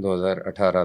2018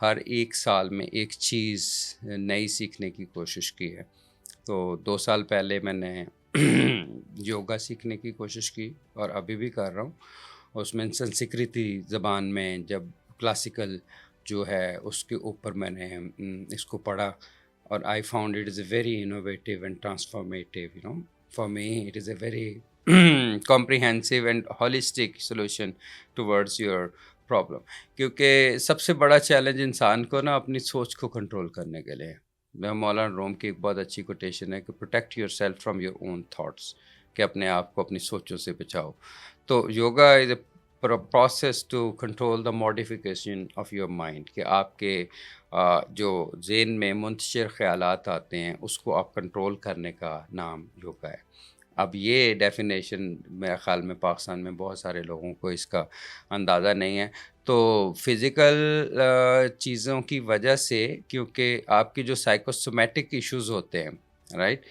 ہر ایک سال میں ایک چیز نئی سیکھنے کی کوشش کی ہے. تو 2 سال پہلے میں نے یوگا سیکھنے کی کوشش کی اور ابھی بھی کر رہا ہوں. اس میں سنسکرتی زبان میں جب کلاسیکل جو ہے اس کے اوپر میں نے اس کو پڑھا اور آئی found it is a very innovative and transformative for me it is a very comprehensive and holistic solution towards your problem. کیونکہ سب سے بڑا چیلنج انسان کو نا اپنی سوچ کو کنٹرول کرنے کے لیے. مولانا روم کی ایک بہت اچھی کوٹیشن ہے کہ protect yourself from your own thoughts, کہ اپنے آپ کو اپنی سوچوں سے بچاؤ. تو yoga is a process to control the modification of your mind, کہ آپ کے جو ذہن میں منتشر خیالات آتے ہیں اس کو آپ کنٹرول کرنے کا نام یوگا ہے. اب یہ ڈیفینیشن میرے خیال میں پاکستان میں بہت سارے لوگوں کو اس کا اندازہ نہیں ہے. تو فزیکل چیزوں کی وجہ سے، کیونکہ آپ کی جو سائیکوسومیٹک ایشوز ہوتے ہیں، رائٹ،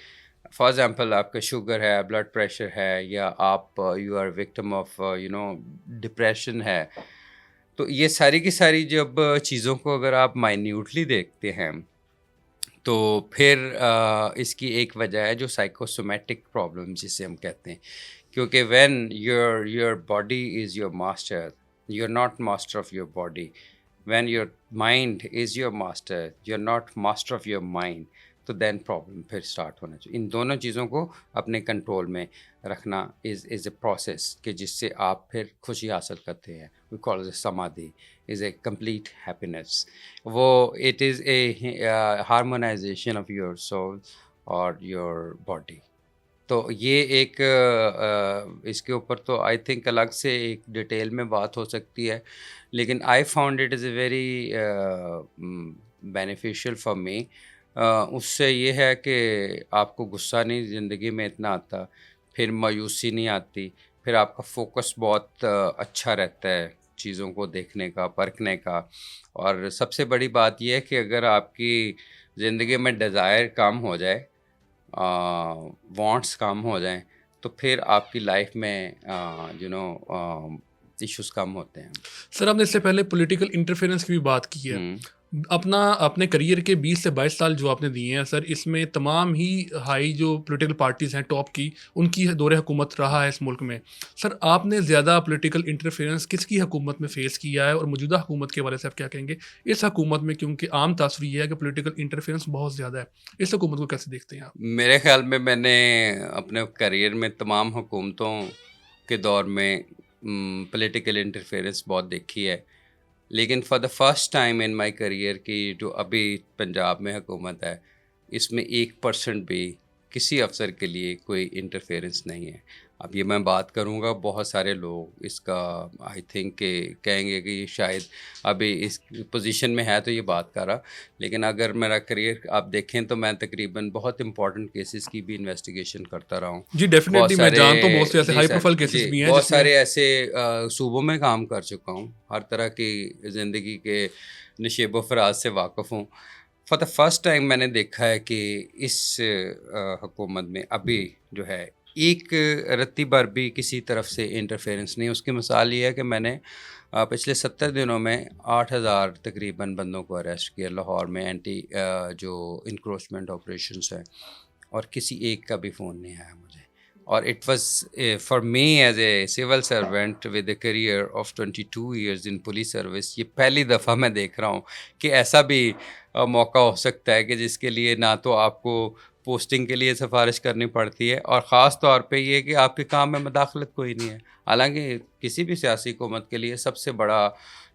فار ایگزامپل آپ کا شوگر ہے، بلڈ پریشر ہے، یا آپ you are victim of depression ہے، تو یہ ساری کی ساری جب چیزوں کو اگر آپ مائنیوٹلی دیکھتے ہیں تو پھر اس کی ایک وجہ ہے جو سائیکوسومیٹک پرابلم جسے ہم کہتے ہیں. کیونکہ when your body is your master, you are not master of your body. When your mind is your master, you are not master of your mind, تو دین پرابلم پھر اسٹارٹ ہونا چاہیے. ان دونوں چیزوں کو اپنے کنٹرول میں رکھنا از اے پروسیس کہ جس سے آپ پھر خوشی حاصل کرتے ہیں. We call it samadhi is a complete happiness. وہ it is a harmonization of your soul اور your body. تو یہ ایک اس کے اوپر تو آئی تھنک الگ سے ایک ڈیٹیل میں بات ہو سکتی ہے، لیکن I found it is a very beneficial for me. اس سے یہ ہے کہ آپ کو غصہ نہیں زندگی میں اتنا آتا، پھر مایوسی نہیں آتی، پھر آپ کا فوکس بہت اچھا رہتا ہے چیزوں کو دیکھنے کا، پرکھنے کا. اور سب سے بڑی بات یہ ہے کہ اگر آپ کی زندگی میں ڈیزائر کم ہو جائے، وانٹس کم ہو جائیں، تو پھر آپ کی لائف میں ایشوز کم ہوتے ہیں. سر آپ نے اس سے پہلے پولیٹیکل انٹرفیرنس کی بھی بات کی ہے. اپنے کریئر کے 20 سے 22 سال جو آپ نے دیے ہیں سر، اس میں تمام ہی ہائی جو پولیٹیکل پارٹیز ہیں ٹاپ کی، ان کی دور حکومت رہا ہے اس ملک میں. سر آپ نے زیادہ پولیٹیکل انٹرفیرنس کس کی حکومت میں فیس کیا ہے، اور موجودہ حکومت کے بارے سے آپ کیا کہیں گے اس حکومت میں؟ کیونکہ عام تاثر یہ ہے کہ پولیٹیکل انٹرفیرنس بہت زیادہ ہے. اس حکومت کو کیسے دیکھتے ہیں آپ؟ میرے خیال میں نے اپنے کریئر میں تمام حکومتوں کے دور میں پولیٹیکل انٹرفیرنس بہت دیکھی ہے، لیکن for the first time in my career کی جو ابھی پنجاب میں حکومت ہے، اس میں 1% بھی کسی افسر کے لیے کوئی انٹرفیرنس نہیں ہے. اب یہ میں بات کروں گا، بہت سارے لوگ اس کا آئی تھنک کہ کہیں گے کہ یہ شاید ابھی اس پوزیشن میں ہے تو یہ بات کر رہا، لیکن اگر میرا کریئر آپ دیکھیں تو میں تقریباً بہت امپورٹنٹ کیسز کی بھی انویسٹیگیشن کرتا رہا ہوں. جی ڈیفینیٹلی میں جانتا ہوں بہت سے ایسے ہائی پروفائل کیسز بھی ہیں، بہت سارے ایسے صوبوں میں کام کر چکا ہوں، ہر طرح کی زندگی کے نشیب و فراز سے واقف ہوں. فار دا فرسٹ ٹائم میں نے دیکھا ہے کہ اس حکومت میں ابھی جو ہے ایک رتی بھر بھی کسی طرف سے انٹرفیرنس نہیں. اس کی مثال یہ ہے کہ میں نے پچھلے 70 دنوں میں 8000 تقریباً بندوں کو اریسٹ کیا لاہور میں، اینٹی جو انکروچمنٹ آپریشنس ہیں، اور کسی ایک کا بھی فون نہیں آیا مجھے. اور it was for me as a civil servant with a career of 22 years in police service, یہ پہلی دفعہ میں دیکھ رہا ہوں کہ ایسا بھی موقع ہو سکتا ہے کہ جس کے لیے نہ تو آپ کو پوسٹنگ کے لیے سفارش کرنی پڑتی ہے، اور خاص طور پہ یہ کہ آپ کے کام میں مداخلت کوئی نہیں ہے. حالانکہ کسی بھی سیاسی حکومت کے لیے سب سے بڑا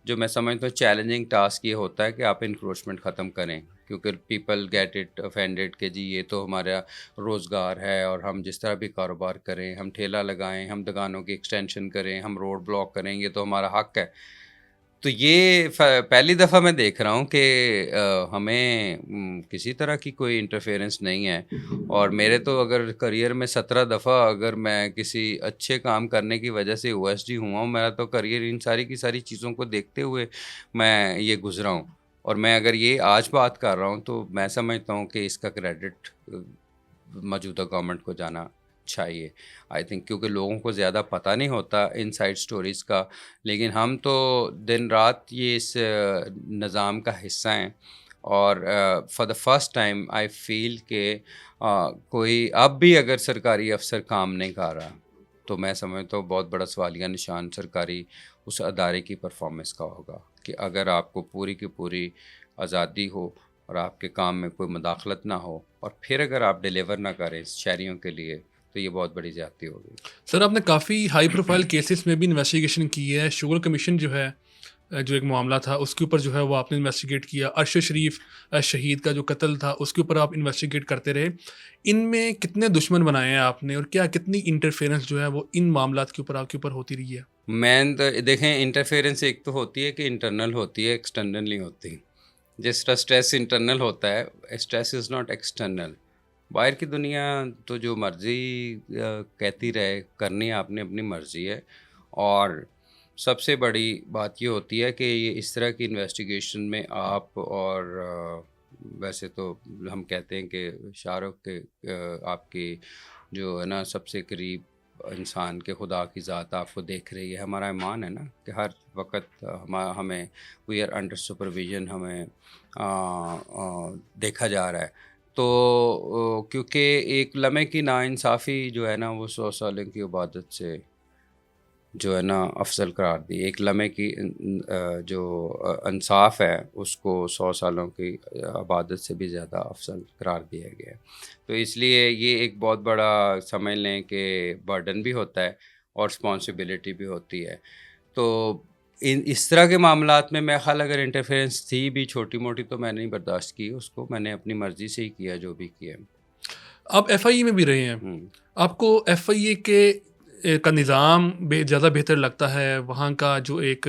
جو میں سمجھتا ہوں چیلنجنگ ٹاسک یہ ہوتا ہے کہ آپ انکروچمنٹ ختم کریں، کیونکہ پیپل گیٹ اٹ افینڈیڈ کہ جی یہ تو ہمارا روزگار ہے، اور ہم جس طرح بھی کاروبار کریں، ہم ٹھیلا لگائیں، ہم دکانوں کی ایکسٹینشن کریں، ہم روڈ بلاک کریں، یہ تو ہمارا حق ہے. تو یہ پہلی دفعہ میں دیکھ رہا ہوں کہ ہمیں کسی طرح کی کوئی انٹرفیرنس نہیں ہے. اور میرے تو اگر کریئر میں 17 دفعہ اگر میں کسی اچھے کام کرنے کی وجہ سے OSD ہوا ہوں، میرا تو کریئر ان ساری کی ساری چیزوں کو دیکھتے ہوئے میں یہ گزرا ہوں. اور میں اگر یہ آج بات کر رہا ہوں تو میں سمجھتا ہوں کہ اس کا کریڈٹ موجودہ گورنمنٹ کو جانا چاہیے آئی تھنک، کیونکہ لوگوں کو زیادہ پتہ نہیں ہوتا ان سائڈ اسٹوریز کا، لیکن ہم تو دن رات یہ اس نظام کا حصہ ہیں. اور for the first time I feel کہ کوئی اب بھی اگر سرکاری افسر کام نہیں کر رہا تو میں سمجھتا ہوں بہت بڑا سوالیہ نشان سرکاری اس ادارے کی پرفارمنس کا ہوگا، کہ اگر آپ کو پوری کی پوری آزادی ہو اور آپ کے کام میں کوئی مداخلت نہ ہو، اور پھر اگر آپ ڈیلیور نہ کریں شہریوں کے لیے، تو یہ بہت بڑی زیادتی ہوگی. سر آپ نے کافی ہائی پروفائل کیسز میں بھی انویسٹیگیشن کی ہے. شوگر کمیشن جو ہے جو ایک معاملہ تھا اس کے اوپر جو ہے وہ آپ نے انویسٹیگیٹ کیا. ارشد شریف شہید کا جو قتل تھا اس کے اوپر آپ انویسٹیگیٹ کرتے رہے. ان میں کتنے دشمن بنائے ہیں آپ نے، اور کیا کتنی انٹرفیئرنس جو ہے وہ ان معاملات کے اوپر آپ کے اوپر ہوتی رہی ہے؟ مین تو دیکھیں، انٹرفیئرنس ایک تو ہوتی ہے کہ انٹرنل ہوتی ہے، ایکسٹرنل نہیں ہوتی. جس طرح اسٹریس انٹرنل ہوتا ہے، اسٹریس از ناٹ ایکسٹرنل. باہر کی دنیا تو جو مرضی کہتی رہے، کرنی آپ نے اپنی مرضی ہے. اور سب سے بڑی بات یہ ہوتی ہے کہ یہ اس طرح کی انویسٹیگیشن میں آپ اور ویسے تو ہم کہتے ہیں کہ شاہ رخ کے آپ کی جو ہے نا سب سے قریب انسان کے خدا کی ذات آپ کو دیکھ رہی ہے. ہمارا ایمان ہے نا کہ ہر وقت ہمیں وی آر انڈر سپرویژن، ہمیں دیکھا جا رہا ہے. تو کیونکہ ایک لمحے کی ناانصافی جو ہے نا وہ 100 سالوں کی عبادت سے جو ہے نا افضل قرار دی. ایک لمحے کی جو انصاف ہے اس کو 100 سالوں کی عبادت سے بھی زیادہ افضل قرار دیا گیا ہے. تو اس لیے یہ ایک بہت بڑا سمجھ لیں کہ برڈن بھی ہوتا ہے اور رسپانسبلٹی بھی ہوتی ہے. تو اس طرح کے معاملات میں میں خیال اگر انٹرفیئرنس تھی بھی چھوٹی موٹی تو میں نہیں برداشت کی اس کو، میں نے اپنی مرضی سے ہی کیا جو بھی کیا. آپ ایف آئی اے میں بھی رہے ہیں، آپ کو ایف آئی اے کے کا نظام زیادہ بہتر لگتا ہے، وہاں کا جو ایک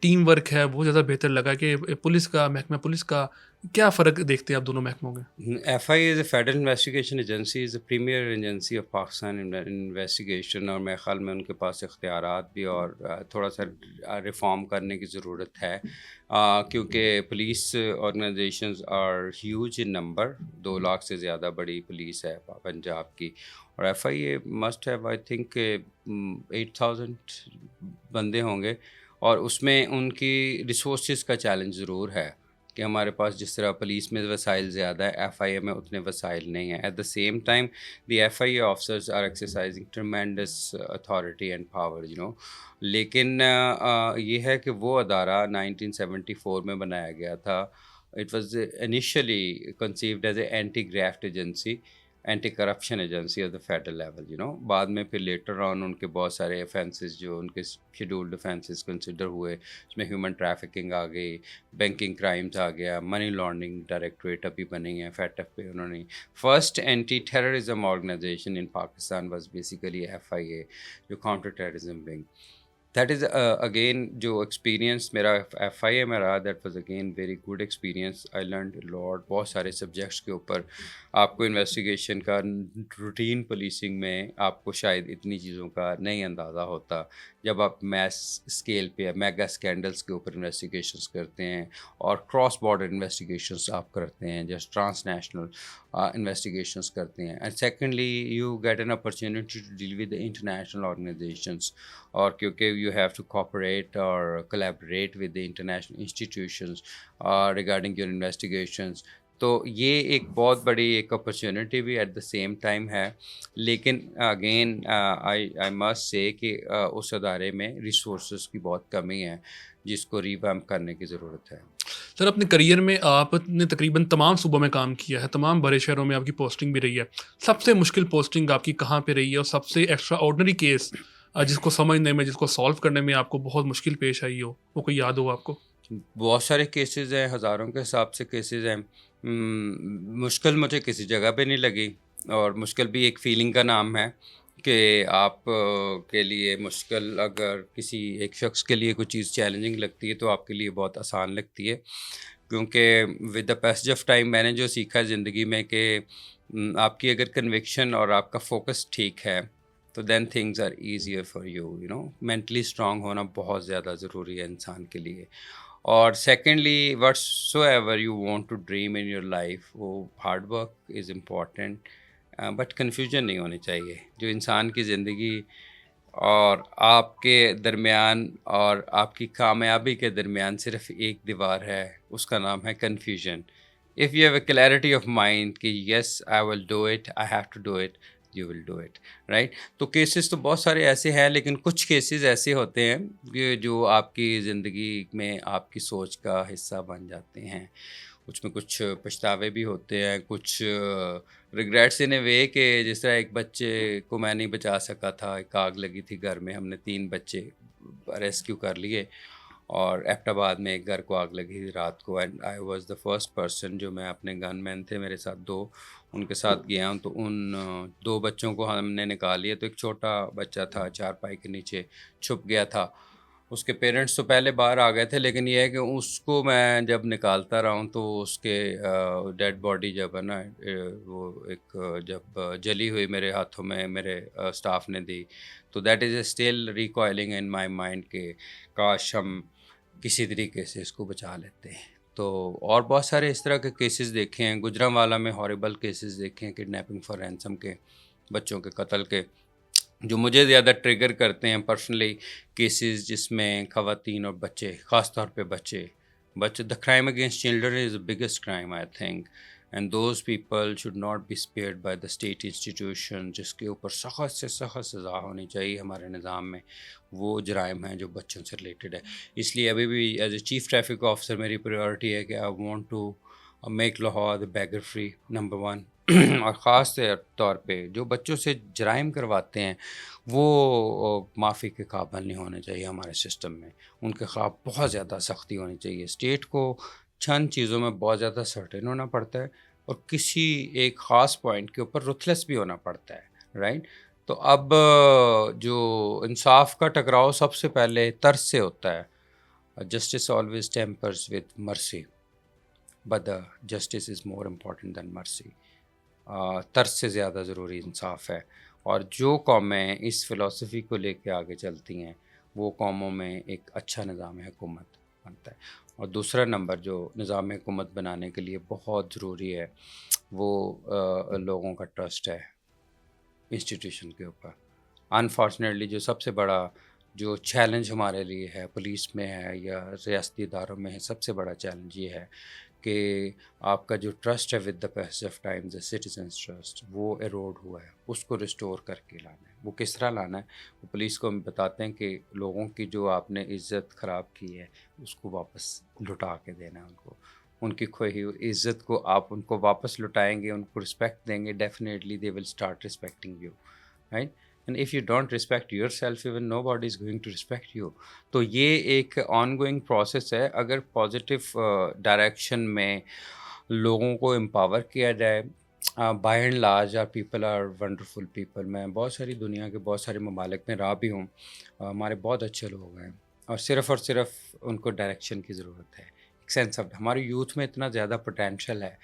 ٹیم ورک ہے وہ زیادہ بہتر لگا کہ پولیس کا محکمہ پولیس کا؟ کیا فرق دیکھتے ہیں آپ دونوں محکموں میں؟ F I is a federal investigation agency, is a premier agency of Pakistan investigation. اور میرے خیال میں ان کے پاس اختیارات بھی اور تھوڑا سا ریفارم کرنے کی ضرورت ہے، کیونکہ police organisations are huge in number. 2 lakh سے زیادہ بڑی پولیس ہے پنجاب کی، اور F I A must have I think 8000 بندے ہوں گے. اور اس میں ان کی ریسورسز کا چیلنج ضرور ہے کہ ہمارے پاس جس طرح پولیس میں وسائل زیادہ ہے، ایف آئی اے میں اتنے وسائل نہیں ہیں. At the same time the F I A officers are exercising tremendous authority and power لیکن یہ ہے کہ وہ ادارہ 1974 میں بنایا گیا تھا. It was initially conceived as a anti graft agency, anti corruption agency of the federal level. بعد میں پھر لیٹر آن ان کے بہت سارے افینسز جو ان کے شیڈولڈ افینسز کنسیڈر ہوئے، اس میں ہیومن ٹریفکنگ آ گئی، بینکنگ کرائمز آ گیا، منی لانڈرنگ ڈائریکٹوریٹ ابھی بنی ہے فیٹ ایف پہ. انہوں نے first anti terrorism organization in Pakistan was basically F I A, جو counter terrorism wing. That is again جو ایکسپیرینس میرا ایف آئی اے میں رہا، that was again very good experience. I learned lot بہت سارے سبجیکٹس کے اوپر. آپ کو انویسٹیگیشن کا روٹین پولیسنگ میں آپ کو شاید اتنی چیزوں کا نہیں اندازہ ہوتا جب آپ میس اسکیل پہ میگا اسکینڈلس کے اوپر انویسٹیگیشنس کرتے ہیں اور کراس بارڈر انویسٹیگیشنس آپ کرتے ہیں، جسٹ ٹرانس نیشنل انویسٹیگیشنس کرتے ہیں. And secondly you get an opportunity to deal with international organisations, اور کیونکہ یو ہیو ٹو کوآپریٹ اور collaborate with the international institutions regarding your investigations. تو یہ ایک بہت بڑی ایک اپرچونیٹی بھی ایٹ دا سیم ٹائم ہے. لیکن اگین آئی مسٹ سے کہ اس ادارے میں ریسورسز کی بہت کمی ہے جس کو ریویمپ کرنے کی ضرورت ہے. سر اپنے کریئر میں آپ نے تقریباً تمام صوبوں میں کام کیا ہے، تمام بڑے شہروں میں آپ کی پوسٹنگ بھی رہی ہے. سب سے مشکل پوسٹنگ آپ کی کہاں پہ رہی ہے، اور سب سے ایکسٹرا آرڈنری کیس جس کو سمجھنے میں، جس کو سالو کرنے میں آپ کو بہت مشکل پیش آئی ہو، وہ کوئی یاد ہو آپ کو؟ بہت سارے کیسز ہیں، ہزاروں کے حساب سے کیسز ہیں. مشکل مجھے کسی جگہ پہ نہیں لگی، اور مشکل بھی ایک فیلنگ کا نام ہے کہ آپ کے لیے مشکل اگر کسی ایک شخص کے لیے کوئی چیز چیلنجنگ لگتی ہے تو آپ کے لیے بہت آسان لگتی ہے. کیونکہ with the passage of time میں نے جو سیکھا زندگی میں کہ آپ کی اگر کنوکشن اور آپ کا فوکس ٹھیک ہے تو then things are easier for you mentally strong ہونا بہت زیادہ ضروری ہے انسان کے لیے. اور secondly whatsoever you want to dream in your life, وہ hard work is important. But confusion نہیں ہونی چاہیے. جو انسان کی زندگی اور آپ کے درمیان اور آپ کی کامیابی کے درمیان صرف ایک دیوار ہے، اس کا نام ہے confusion. If you have a clarity of mind کہ yes I will do it, I have to do it, you will do it, right. تو کیسز تو بہت سارے ایسے ہیں، لیکن کچھ کیسز ایسے ہوتے ہیں کہ جو آپ کی زندگی میں آپ کی سوچ کا حصہ بن جاتے ہیں. اس میں کچھ پچھتاوے بھی ہوتے ہیں، کچھ ریگریٹس ان اے وے کہ جس طرح ایک بچے کو میں نہیں بچا سکا تھا، ایک آگ لگی تھی گھر میں، ہم نے 3 بچے ریسکیو کر لیے، اور ایبٹ آباد میں ایک گھر کو آگ لگی تھی رات کو، and I was the first person. جو میں اپنے گن مین تھے میرے ساتھ 2، ان کے ساتھ گیا ہوں. تو ان 2 بچوں کو ہم نے نکال لیا. تو ایک چھوٹا بچہ تھا چارپائی کے نیچے چھپ گیا تھا. اس کے پیرنٹس تو پہلے باہر آ گئے تھے، لیکن یہ ہے کہ اس کو میں جب نکالتا رہا ہوں تو اس کے ڈیڈ باڈی جب ہے نا وہ ایک جب جلی ہوئی میرے ہاتھوں میں میرے اسٹاف نے دی، تو that is a still recoiling in my mind کہ کاش ہم کسی طریقے سے اس کو بچا لیتے ہیں. تو اور بہت سارے اس طرح کے کیسز دیکھے ہیں. گجرانوالہ میں ہارریبل کیسز دیکھے ہیں، کڈنیپنگ فار رینسم کے، بچوں کے قتل کے. جو مجھے زیادہ ٹریگر کرتے ہیں پرسنلی کیسز جس میں خواتین اور بچے، خاص طور پہ بچے the crime against children is the biggest crime I think, and those people should not be spared by the state institution, جس کے اوپر سخت سے سخت سزا ہونی چاہیے ہمارے نظام میں. وہ جرائم ہیں جو بچوں سے ریلیٹڈ ہے. اس لیے ابھی بھی as a chief traffic officer میری پریورٹی ہے کہ I want to make Lahore the beggar free number 1. اور خاص طور پہ جو بچوں سے جرائم کرواتے ہیں وہ معافی کے قابل نہیں ہونے چاہیے ہمارے سسٹم میں. ان کے خلاف بہت زیادہ سختی ہونی چاہیے. اسٹیٹ کو چند چیزوں میں بہت زیادہ سرٹن ہونا پڑتا ہے، اور کسی ایک خاص پوائنٹ کے اوپر رتھلیس بھی ہونا پڑتا ہے، رائٹ. تو اب جو انصاف کا ٹکراؤ سب سے پہلے ترس سے ہوتا ہے. Justice always tempers with mercy, but justice is more important than mercy. ترس سے زیادہ ضروری انصاف ہے. اور جو قومیں اس فلسفی کو لے کے آگے چلتی ہیں وہ قوموں میں ایک اچھا نظام حکومت بنتا ہے. اور دوسرا نمبر جو نظام حکومت بنانے کے لیے بہت ضروری ہے وہ لوگوں کا ٹرسٹ ہے انسٹیٹیوشن کے اوپر. انفارچونیٹلی جو سب سے بڑا جو چیلنج ہمارے لیے ہے، پولیس میں ہے یا ریاستی اداروں میں ہے، سب سے بڑا چیلنج یہ ہے کہ آپ کا جو ٹرسٹ ہے with the pace of time, the citizens trust, وہ ایروڈ ہوا ہے. اس کو ریسٹور کر کے لانا ہے. وہ کس طرح لانا ہے؟ وہ پولیس کو ہم بتاتے ہیں کہ لوگوں کی جو آپ نے عزت خراب کی ہے اس کو واپس لٹا کے دینا ہے. ان کی کھوئی ہوئی عزت کو آپ ان کو واپس لٹائیں گے، ان کو رسپیکٹ دیں گے، definitely they will start respecting you, right. And if you don't respect yourself, even nobody is going to respect you. تو یہ ایک آن گوئنگ پروسیس ہے. اگر پازیٹیو ڈائریکشن میں لوگوں کو امپاور کیا جائے، by and large are people are wonderful people. میں بہت ساری دنیا کے بہت سارے ممالک میں رہا بھی ہوں. ہمارے بہت اچھے لوگ ہیں، اور صرف ان کو ڈائریکشن کی ضرورت ہے. ایک سینس آف ہمارے یوتھ میں اتنا زیادہ پوٹینشیل ہے،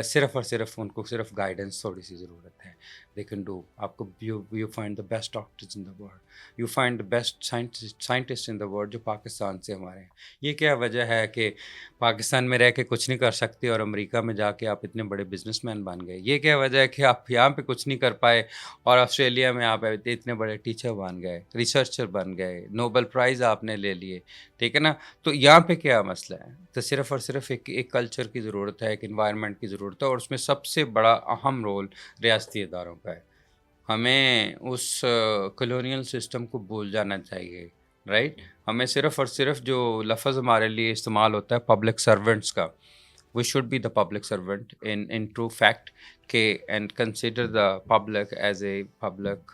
صرف ان کو صرف گائیڈنس تھوڑی سی ضرورت ہے. They can do. آپ کو you find the best doctors in the world, you find the best scientist in the world جو پاکستان سے ہمارے ہیں. یہ کیا وجہ ہے کہ پاکستان میں رہ کے کچھ نہیں کر سکتے اور امریکہ میں جا کے آپ اتنے بڑے بزنس مین بن گئے؟ یہ کیا وجہ ہے کہ آپ یہاں پہ کچھ نہیں کر پائے اور آسٹریلیا میں آپ اتنے بڑے ٹیچر بن گئے، ریسرچر بن گئے، نوبل پرائز آپ نے لے لیے؟ ٹھیک ہے نا. تو یہاں پہ کیا مسئلہ ہے؟ تو صرف اور صرف ایک کلچر کی ضرورت ہے، ایک انوائرمنٹ کی ضرورت ہے، اور اس میں سب سے بڑا اہم رول ریاستی اداروں کا ہے. ہمیں اس کلونیل سسٹم کو بھول جانا چاہیے، رائٹ. ہمیں صرف اور صرف جو لفظ ہمارے لیے استعمال ہوتا ہے پبلک سرونٹس کا، we should be the public servant in true fact, کہ and consider the public as a public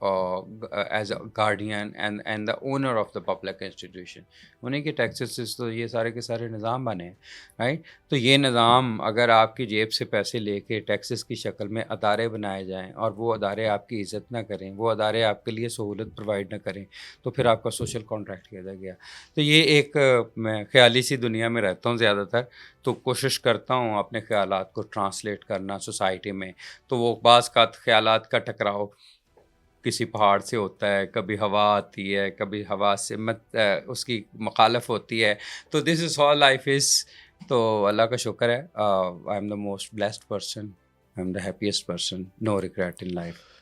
as a guardian and the owner of the public institution. انہیں کے ٹیکسز تو یہ سارے کے سارے نظام بنے ہیں، رائٹ. تو یہ نظام اگر آپ کی جیب سے پیسے لے کے ٹیکسز کی شکل میں ادارے بنائے جائیں اور وہ ادارے آپ کی عزت نہ کریں، وہ ادارے آپ کے لیے سہولت پرووائڈ نہ کریں، تو پھر آپ کا سوشل کانٹریکٹ کیا گیا. تو یہ ایک میں خیالی سی دنیا میں رہتا ہوں زیادہ تر، تو کوشش کرتا ہوں اپنے خیالات کو ٹرانسلیٹ کرنا سوسائٹی میں. تو وہ بعض کا خیالات کا ٹکراؤ کسی پہاڑ سے ہوتا ہے، کبھی ہوا آتی ہے، کبھی ہوا سے اس کی مخالف ہوتی ہے. تو دس از ہاؤ لائف از. تو اللہ کا شکر ہے، I am the most blessed person I'm the happiest person, no regret in life.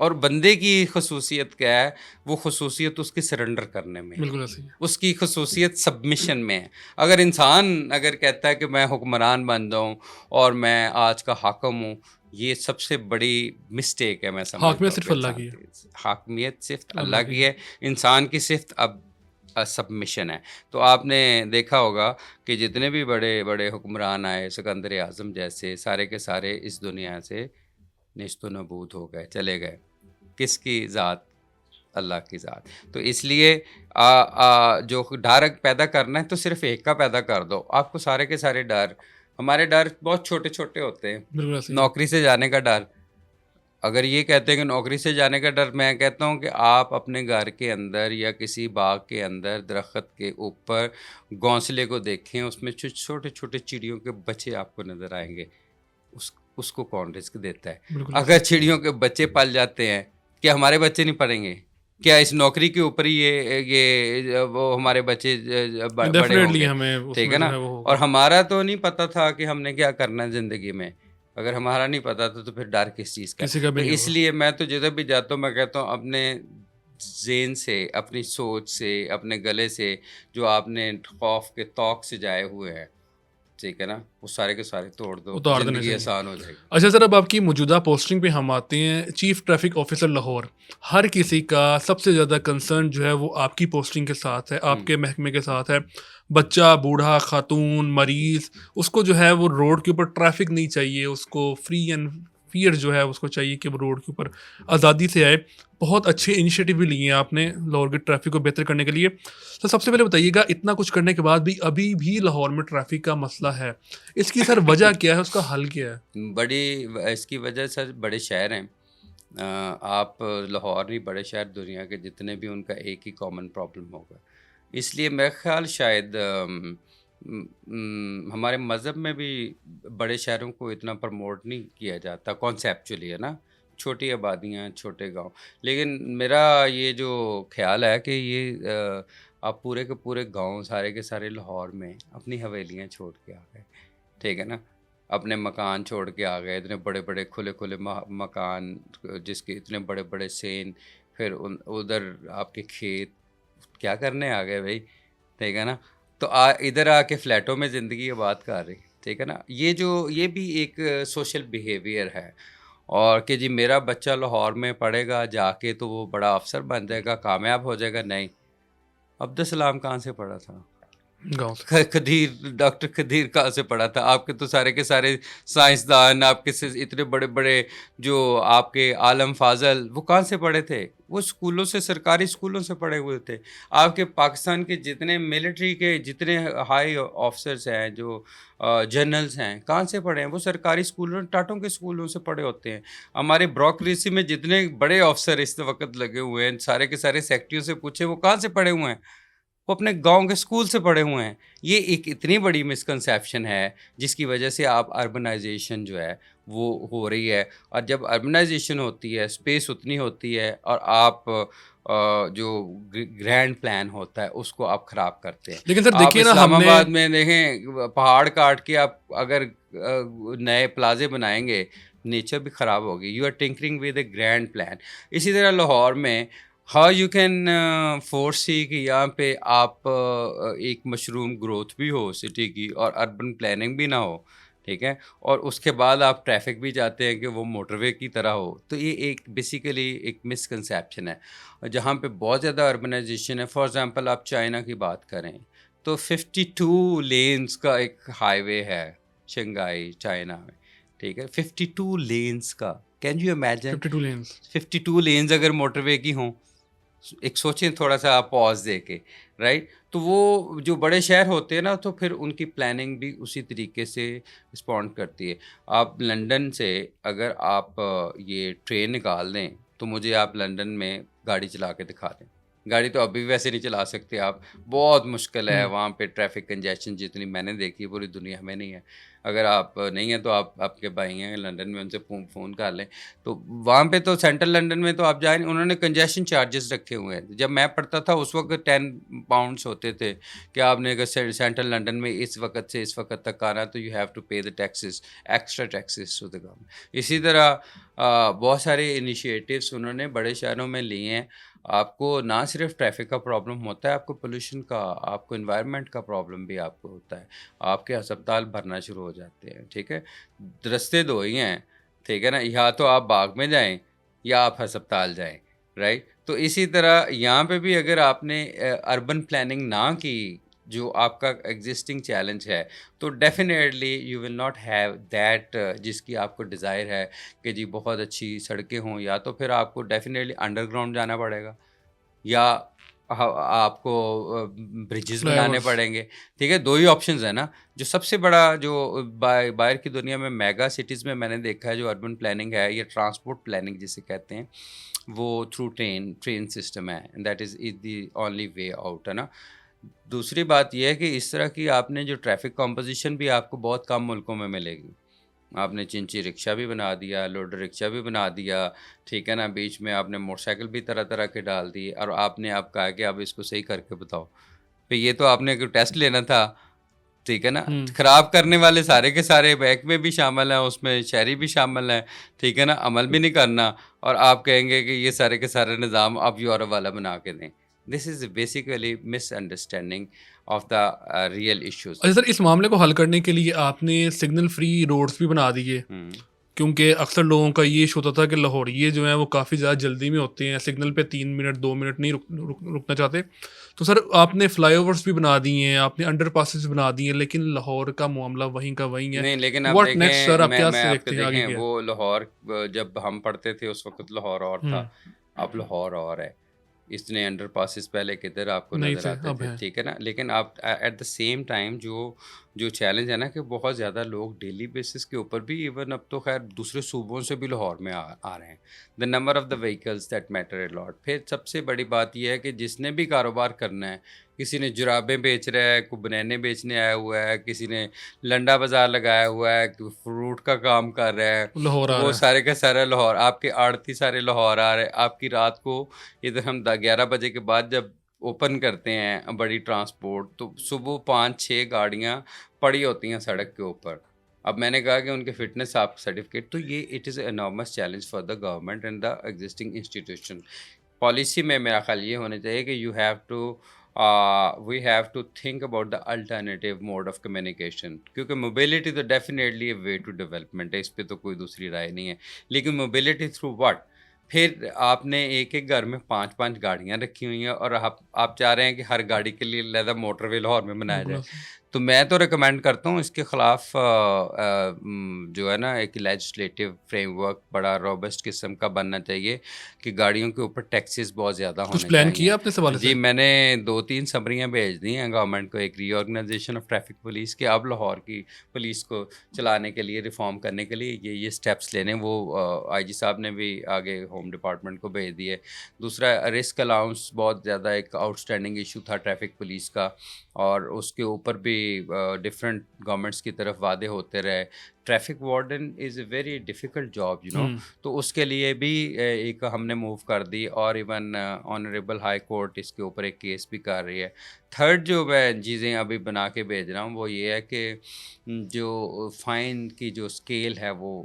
اور بندے کی خصوصیت کیا ہے؟ وہ خصوصیت اس کی سرنڈر کرنے میں ہے، بالکل ایسے ہی ہے. اس کی خصوصیت سبمیشن میں ہے. اگر انسان اگر کہتا ہے کہ میں حکمران بن جاؤں اور میں آج کا حاکم ہوں، یہ سب سے بڑی مسٹیک ہے. میں سمجھتا حاکمیت ہوں صرف کہ اللہ انسان کی ہے. کی حاکمیت صرف اللہ اللہ کی کی ہے، انسان کی صرف اب سبمیشن ہے. تو آپ نے دیکھا ہوگا کہ جتنے بھی بڑے بڑے حکمران آئے، سکندر اعظم جیسے، سارے کے سارے اس دنیا سے نیست و نابود ہو گئے، چلے گئے. کس کی ذات؟ اللہ کی ذات. تو اس لیے جو ڈر پیدا کرنا ہے تو صرف ایک کا پیدا کر دو. آپ کو سارے کے سارے ڈر، ہمارے ڈر بہت چھوٹے چھوٹے ہوتے ہیں. بالکل ایسے ہی ہے. نوکری سے جانے کا ڈر، اگر یہ کہتے ہیں کہ نوکری سے جانے کا ڈر، میں کہتا ہوں کہ آپ اپنے گھر کے اندر یا کسی باغ کے اندر درخت کے اوپر گھونسلے کو دیکھیں، اس میں چھوٹے چھوٹے چڑیوں کے بچے آپ کو نظر آئیں گے. اس کو کون رزق دیتا ہے؟ بالکل ایسے اگر چڑیوں کے بچے پل جاتے ہیں، کیا ہمارے بچے نہیں پڑیں گے؟ کیا اس نوکری کے اوپر ہی یہ وہ ہمارے بچے بڑے ہوں ڈیفینیٹلی گے؟ ہمیں اس ٹھیک میں ہے جو نا. ہے وہ اور ہوگا. ہمارا تو نہیں پتہ تھا کہ ہم نے کیا کرنا ہے زندگی میں. اگر ہمارا نہیں پتا تو پھر ڈر کس چیز کا ہے؟ کسی کا بھی تو نہیں اس ہوگا. لیے میں تو جدھر بھی جاتا ہوں میں کہتا ہوں اپنے ذہن سے، اپنی سوچ سے، اپنے گلے سے جو آپ نے خوف کے طوق سے جائے ہوئے ہیں، ٹھیک ہے نا، وہ سارے کے سارے توڑ دو، اتار دینے زندگی چاہیے. آسان ہو جائے گی. اچھا سر، اب آپ کی موجودہ پوسٹنگ پہ ہم آتے ہیں. چیف ٹریفک آفیسر لاہور، ہر کسی کا سب سے زیادہ کنسرن جو ہے وہ آپ کی پوسٹنگ کے ساتھ ہے، آپ کے محکمے کے ساتھ ہے. بچہ، بوڑھا، خاتون، مریض، اس کو جو ہے وہ روڈ کے اوپر ٹریفک نہیں چاہیے، اس کو فری اینڈ فیئر جو ہے اس کو چاہیے کہ وہ روڈ کے اوپر آزادی سے آئے. بہت اچھے انیشیٹو بھی لیے ہیں آپ نے لاہور کے ٹریفک کو بہتر کرنے کے لیے. تو سب سے پہلے بتائیے گا، اتنا کچھ کرنے کے بعد بھی ابھی بھی لاہور میں ٹریفک کا مسئلہ ہے، اس کی سر وجہ کیا ہے، اس کا حل کیا ہے؟ بڑی اس کی وجہ سر بڑے شہر ہیں. آپ لاہور نہیں، بڑے شہر دنیا کے جتنے بھی، ان کا ایک ہی کامن پرابلم ہوگا. اس لیے میرا خیال شاید ہمارے مذہب میں بھی بڑے شہروں کو اتنا پروموٹ نہیں کیا جاتا کانسیپچولی، ہے نا، چھوٹی آبادیاں، چھوٹے گاؤں. لیکن میرا یہ جو خیال ہے کہ یہ آپ پورے کے پورے گاؤں سارے کے سارے لاہور میں اپنی حویلیاں چھوڑ کے آ گئے، ٹھیک ہے نا، اپنے مکان چھوڑ کے آ گئے. اتنے بڑے بڑے کھلے کھلے مکان، جس کے اتنے بڑے بڑے سین، پھر ادھر آپ کے کھیت، کیا کرنے آ گئے بھائی، ٹھیک ہے نا. تو ادھر آ کے فلیٹوں میں زندگی آباد کر رہی، ٹھیک ہے نا. یہ بھی ایک سوشل بیہیویئر ہے. اور کہ جی میرا بچہ لاہور میں پڑھے گا جا کے تو وہ بڑا افسر بن جائے گا، کامیاب ہو جائے گا. نہیں، عبدالسلام کہاں سے پڑھا تھا؟ گاؤں سے. ڈاکٹر قدیر کہاں سے پڑھا تھا؟ آپ کے تو سارے کے سارے سائنسدان، آپ کے اتنے بڑے بڑے جو آپ کے عالم فاضل، وہ کہاں سے پڑھے تھے؟ وہ اسکولوں سے، سرکاری اسکولوں سے پڑھے ہوئے تھے. آپ کے پاکستان کے جتنے ملٹری کے جتنے ہائی آفسرس ہیں، جو جنرلس ہیں، کہاں سے پڑھے ہیں؟ وہ سرکاری اسکولوں، ٹاٹوں کے اسکولوں سے پڑھے ہوتے ہیں. ہمارے بیوروکریسی میں جتنے بڑے افسر اس وقت لگے ہوئے ہیں، سارے کے سارے سیکٹریوں سے پوچھے وہ کہاں سے پڑھے ہوئے ہیں؟ وہ اپنے گاؤں کے اسکول سے پڑھے ہوئے ہیں. یہ ایک اتنی بڑی مسکنسیپشن ہے جس کی وجہ سے آپ اربنائزیشن جو ہے وہ ہو رہی ہے. اور جب اربنائزیشن ہوتی ہے، اسپیس اتنی ہوتی ہے، اور آپ جو گرینڈ پلان ہوتا ہے اس کو آپ خراب کرتے ہیں. لیکن سر آپ دیکھیے نا، اسلام ہم نے آباد میں دیکھیں، پہاڑ کاٹ کے آپ اگر نئے پلازے بنائیں گے، نیچر بھی خراب ہوگی. You are tinkering with a grand plan. اسی طرح لاہور میں ہاؤ یو کین فورسی کہ یہاں پہ آپ ایک مشروم گروتھ بھی ہو سٹی کی، اور اربن پلاننگ بھی نہ ہو، ٹھیک ہے، اور اس کے بعد آپ ٹریفک بھی چاہتے ہیں کہ وہ موٹر وے کی طرح ہو. تو یہ ایک بیسیکلی ایک مسکنسیپشن ہے جہاں پہ بہت زیادہ اربنائزیشن ہے. فار ایگزامپل آپ چائنا کی بات کریں تو 52 لینز کا ایک ہائی وے ہے شنگھائی چائنا میں، ٹھیک ہے، 52 لینز کا. Can you imagine 52 lanes? 52 lanes اگر موٹر وے کی ہوں؟ ایک سوچیں تھوڑا سا آپ پاز دے کے، رائٹ. تو وہ جو بڑے شہر ہوتے ہیں نا، تو پھر ان کی پلاننگ بھی اسی طریقے سے رسپونڈ کرتی ہے. آپ لنڈن سے اگر آپ یہ ٹرین نکال دیں تو مجھے آپ لنڈن میں گاڑی چلا کے دکھا دیں. گاڑی تو ابھی ویسے نہیں چلا سکتے آپ, بہت مشکل ہے وہاں پہ. ٹریفک کنجیشن جتنی میں نے دیکھی ہے پوری دنیا میں نہیں ہے. اگر آپ نہیں ہیں تو آپ کے بھائی ہیں لندن میں, ان سے فون کر لیں. تو وہاں پہ تو سینٹرل لنڈن میں تو آپ جائیں, انہوں نے کنجیشن چارجز رکھے ہوئے ہیں. جب میں پڑھتا تھا اس وقت 10 پاؤنڈس ہوتے تھے کہ آپ نے اگر سینٹرل لنڈن میں اس وقت سے اس وقت تک آنا تو you have to pay the taxes, extra taxes to the government. اسی طرح بہت سارے انیشیٹیوس انہوں نے بڑے شہروں میں لیے ہیں. آپ کو نہ صرف ٹریفک کا پرابلم ہوتا ہے, آپ کو پولوشن کا, آپ کو انوائرمنٹ کا پرابلم بھی آپ کو ہوتا ہے. آپ کے ہسپتال بھرنا شروع ہو جاتے ہیں. ٹھیک ہے, رستے دو ہی ہیں. ٹھیک ہے نا, یا تو آپ باغ میں جائیں یا آپ ہسپتال جائیں, رائٹ. تو اسی طرح یہاں پہ بھی اگر آپ نے اربن پلاننگ نہ کی, جو آپ کا ایگزسٹنگ چیلنج ہے, تو definitely you will not have that جس کی آپ کو ڈیزائر ہے کہ جی بہت اچھی سڑکیں ہوں. یا تو پھر آپ کو ڈیفینیٹلی انڈر گراؤنڈ جانا پڑے گا, یا آپ کو برجز فلائی بنانے اوورس. پڑیں گے. ٹھیک ہے, دو ہی آپشنز ہیں نا. جو سب سے بڑا جو باہر کی دنیا میں میگا سٹیز میں نے دیکھا ہے جو اربن پلاننگ ہے یا ٹرانسپورٹ پلاننگ جسے کہتے ہیں, وہ تھرو ٹرین سسٹم ہے. That is the only way out, ہے نا. دوسری بات یہ ہے کہ اس طرح کی آپ نے جو ٹریفک کمپوزیشن بھی آپ کو بہت کم ملکوں میں ملے گی. آپ نے چنچی رکشا بھی بنا دیا, لوڈر رکشا بھی بنا دیا. ٹھیک ہے نا, بیچ میں آپ نے موٹر سائیکل بھی طرح طرح کے ڈال دی, اور آپ نے آپ کہا کہ اب اس کو صحیح کر کے بتاؤ. پھر یہ تو آپ نے کوئی ٹیسٹ لینا تھا. ٹھیک ہے نا, خراب کرنے والے سارے کے سارے بیک میں بھی شامل ہیں, اس میں شہری بھی شامل ہیں. ٹھیک ہے نا, عمل بھی نہیں کرنا, اور آپ کہیں گے کہ یہ سارے کے سارے نظام آپ یورپ والا بنا کے دیں. This is basically misunderstanding of the real issues. اچھا سر, اس معاملے کو حل کرنے کے لیے آپ نے سگنل فری روڈز بھی بنا دیے, کیونکہ اکثر لوگوں کا یہ ایشو ہوتا تھا کہ لاہوریے جو ہیں وہ کافی زیادہ جلدی میں ہوتے ہیں, سگنل پہ 3 منٹ 2 منٹ نہیں رکنا چاہتے. تو سر آپ نے فلائی اوورس بھی بنا دیے ہیں, آپ نے انڈر پاسز بنا دیے ہیں, لیکن لاہور کا معاملہ وہیں کا وہیں ہے. نہیں, لیکن آپ واٹ نیکسٹ دیکھیں, سر, آپ کیا میں آپ کے دیکھتے ہیں آگے دیکھیں, کیا؟ وہ لاہور جب ہم پڑھتے تھے اس وقت لاہور اور تھا, اب لاہور اور ہے. اتنے انڈر پاسز پہلے کدھر آپ کو نہیں نظر تھے, آتے اب تھے. ہیں. ٹھیک ہے نا, لیکن آپ ایٹ دا سیم ٹائم جو چیلنج ہے نا کہ بہت زیادہ لوگ ڈیلی بیسس کے اوپر بھی, ایون اب تو خیر دوسرے صوبوں سے بھی لاہور میں آ رہے ہیں. The number of the vehicles that matter a lot. پھر سب سے بڑی بات یہ ہے کہ جس نے بھی کاروبار کرنا ہے, کسی نے جرابیں بیچ رہا ہے, کوئی بنینے بیچنے آیا ہوا ہے, کسی نے لنڈا بازار لگایا ہوا ہے, کوئی فروٹ کا کام کر رہا ہے, لاہور آ وہ رہا ہے. سارے کا سارا لاہور. آپ کے آڑتی سارے لاہور آ رہے ہیں. آپ کی رات کو ادھر ہم 11 بجے کے بعد جب اوپن کرتے ہیں بڑی ٹرانسپورٹ, تو صبح 5-6 گاڑیاں پڑی ہوتی ہیں سڑک کے اوپر. اب میں نے کہا کہ ان کے فٹنس آپ سرٹیفکیٹ, تو یہ it is a enormous challenge for the government and the existing institution. Policy میں میرا خیال یہ ہونا چاہیے کہ you have to we have to think about the alternative mode of communication, کیونکہ موبلٹی تو definitely a way to development ہے, اس پہ تو کوئی دوسری رائے نہیں ہے. لیکن موبلٹی تھرو واٹ؟ پھر آپ نے ایک گھر میں 5 گاڑیاں رکھی ہوئی ہیں, اور آپ چاہ رہے ہیں کہ ہر گاڑی کے لیے علیحدہ موٹر وے لاہور میں بنایا جائے. تو میں تو ریکمینڈ کرتا ہوں اس کے خلاف جو ہے نا ایک لیجسلیٹو فریم ورک بڑا روبسٹ قسم کا بننا چاہیے, کہ گاڑیوں کے اوپر ٹیکسز بہت زیادہ کچھ ہونے پلان چاہیے. کیا آپ نے اس حوالے جی, سے؟ میں نے 2-3 سمریاں بھیج دی ہیں گورنمنٹ کو, ایک ری آرگنائزیشن آف ٹریفک پولیس کے, اب لاہور کی پولیس کو چلانے کے لیے, ریفارم کرنے کے لیے یہ اسٹیپس لینے. وہ آئی جی صاحب نے بھی آگے ہوم ڈپارٹمنٹ کو بھیج دیے. دوسرا, رسک الاؤنس بہت زیادہ ایک آؤٹ اسٹینڈنگ ایشو تھا ٹریفک پولیس کا, اور اس کے اوپر بھی ڈفرینٹ گورنمنٹس کی طرف وعدے ہوتے رہے. Traffic warden is a very difficult job تو اس کے لیے بھی ایک ہم نے موو کر دی, اور ایون آنریبل ہائی کورٹ اس کے اوپر ایک کیس بھی کر رہی ہے. تھرڈ جو میں چیزیں ابھی بنا کے بھیج رہا ہوں وہ یہ ہے کہ جو فائن کی جو اسکیل ہے وہ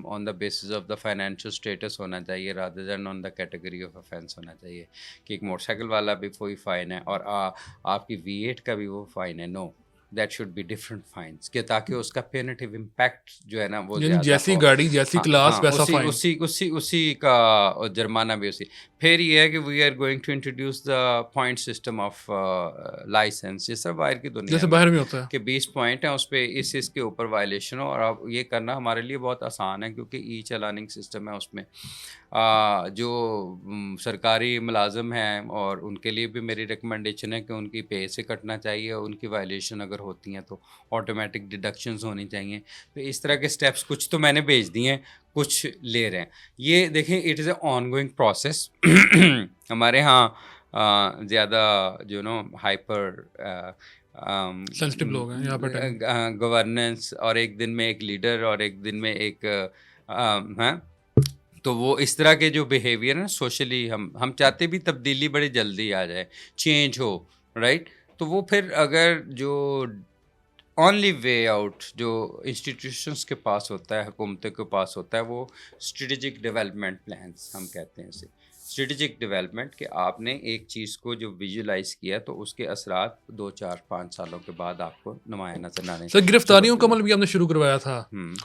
on the basis of the financial status ہونا چاہیے, rather than on the category of offence ہونا چاہیے. کہ ایک موٹر سائیکل والا بھی کوئی فائن ہے, اور آپ کی V8 کا بھی وہ فائن ہے. No, that should be different fines, کہ تاکہ اس کا پینیٹیو امپیکٹ جو ہے نا وہ یعنی زیادہ جیسی ہو. گاڑی جیسی کلاس ہاں, ویسا فائن. اسی کا جرمانہ بھی اسی. پھر یہ ہے کہ we are going to introduce the point system of licence. یہ سب باہر کی دنیا جیسے میں باہر میں ہوتا ہے. کہ 20 پوائنٹ ہیں اس پہ, اس کے اوپر وائلیشن ہو, اور اب یہ کرنا ہمارے لیے بہت آسان ہے کیونکہ ای چلاننگ سسٹم ہے اس میں. جو سرکاری ملازم ہیں, اور ان کے لیے بھی میری ریکمنڈیشن ہے کہ ان کی پے سے کٹنا چاہیے, اور ان کی وائلیشن اگر ہوتی ہیں تو آٹومیٹک ڈیڈکشنز ہونی چاہیے. تو اس طرح کے سٹیپس کچھ تو میں نے بھیج دیے ہیں, کچھ لے رہے ہیں. یہ دیکھیں it is a on going process. ہمارے ہاں زیادہ جو نو ہائپر سینسٹیو لوگ ہیں یہاں پہ گورننس، اور ایک دن میں ایک لیڈر اور ایک دن میں ایک ہاں، تو وہ اس طرح کے جو بیہیویئر ہیں سوشلی ہم چاہتے بھی تبدیلی بڑی جلدی آ جائے، چینج ہو، رائٹ. تو وہ پھر اگر جو اونلی وے آؤٹ جو انسٹیٹیوشنس کے پاس ہوتا ہے، حکومتوں کے پاس ہوتا ہے، وہ اسٹریٹجک ڈیولپمنٹ پلانس ہم کہتے ہیں اسے. اسٹریٹجک ڈیولپمنٹ کہ آپ نے ایک چیز کو جو ویژولائز کیا تو اس کے اثرات 2 4 5 سالوں کے بعد آپ کو نمایاں نظر آنے. سر گرفتاریوں کا عمل بھی آپ نے شروع کروایا تھا،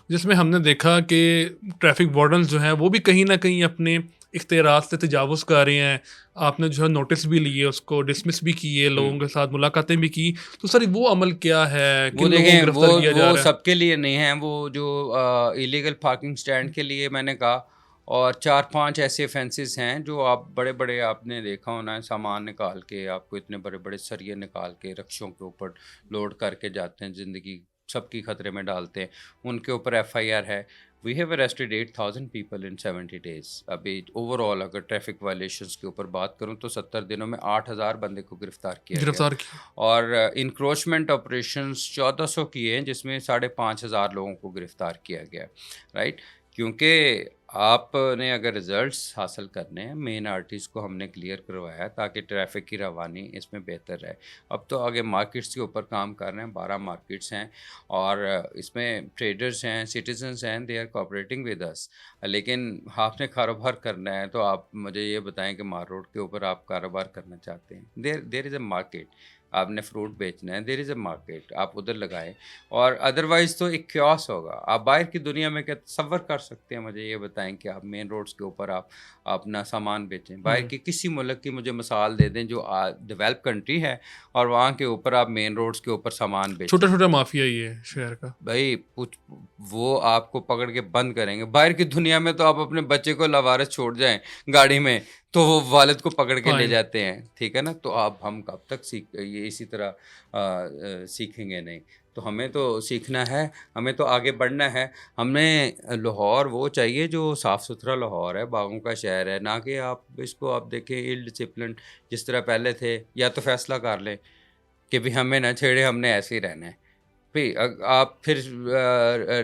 جس میں ہم نے دیکھا کہ ٹریفک وارڈنز جو ہیں وہ بھی کہیں نہ کہیں اپنے اختیارات سے تجاوز کر رہے ہیں. آپ نے جو ہے نوٹس بھی لیے، اس کو ڈسمس بھی کیے، لوگوں کے ساتھ ملاقاتیں بھی کی. تو سر وہ عمل کیا ہے؟ وہ دیکھیں وہ وہ سب کے لیے نہیں ہیں. وہ جو ایلیگل پارکنگ سٹینڈ کے لیے میں نے کہا، اور 4 5 ایسے offences ہیں جو آپ بڑے بڑے آپ نے دیکھا ہونا ہے، سامان نکال کے آپ کو اتنے بڑے بڑے سریے نکال کے رکشوں کے اوپر لوڈ کر کے جاتے ہیں، زندگی سب کی خطرے میں ڈالتے ہیں. ان کے اوپر FIR ہے. We have arrested 8,000 people in 70 days. ابھی اوور آل اگر ٹریفک وائلیشنس کے اوپر بات کروں تو 70 دنوں میں 8,000 بندے کو گرفتار کیا. اور انکروچمنٹ آپریشنس 1400 کیے ہیں، جس میں 5,500 لوگوں کو گرفتار کیا گیا، رائٹ. کیونکہ آپ نے اگر ریزلٹس حاصل کرنے ہیں، مین آرٹریز کو ہم نے کلیئر کروایا تاکہ ٹریفک کی روانی اس میں بہتر رہے. اب تو آگے مارکیٹس کے اوپر کام کر رہے ہیں. 12 مارکیٹس ہیں اور اس میں ٹریڈرز ہیں، سٹیزنز ہیں، they are cooperating with us. لیکن آپ نے کاروبار کرنا ہے تو آپ مجھے یہ بتائیں کہ مار روڈ کے اوپر آپ کاروبار کرنا چاہتے ہیں، دیر از اے مارکیٹ. آپ نے فروٹ بیچنا ہے، دیر از اے مارکیٹ، آپ ادھر لگائیں. اور ادروائز تو ایک کیوس ہوگا. آپ باہر کی دنیا میں کیا تصور کر سکتے ہیں؟ مجھے یہ بتائیں کہ آپ مین روڈز کے اوپر آپ اپنا سامان بیچیں. باہر کی کسی ملک کی مجھے مثال دے دیں جو ڈیولپ کنٹری ہے اور وہاں کے اوپر آپ مین روڈز کے اوپر سامان بیچیں. چھوٹا چھوٹا مافیا ہی ہے شہر کا بھائی. وہ آپ کو پکڑ کے بند کریں گے. باہر کی دنیا میں تو آپ اپنے بچے کو لاوارث چھوڑ جائیں گاڑی میں تو وہ والد کو پکڑ کے لے جاتے ہیں، ٹھیک ہے نا. تو ہم کب تک یہ اسی طرح سیکھیں گے؟ نہیں. تو ہمیں تو سیکھنا ہے، ہمیں تو آگے بڑھنا ہے. ہمیں لاہور وہ چاہیے جو صاف ستھرا لاہور ہے، باغوں کا شہر ہے، نہ کہ آپ اس کو آپ دیکھیں ایل ڈسپلن جس طرح پہلے تھے. یا تو فیصلہ کر لیں کہ بھی ہمیں نہ چھیڑے، ہم نے ایسے ہی رہنا ہے. آپ پھر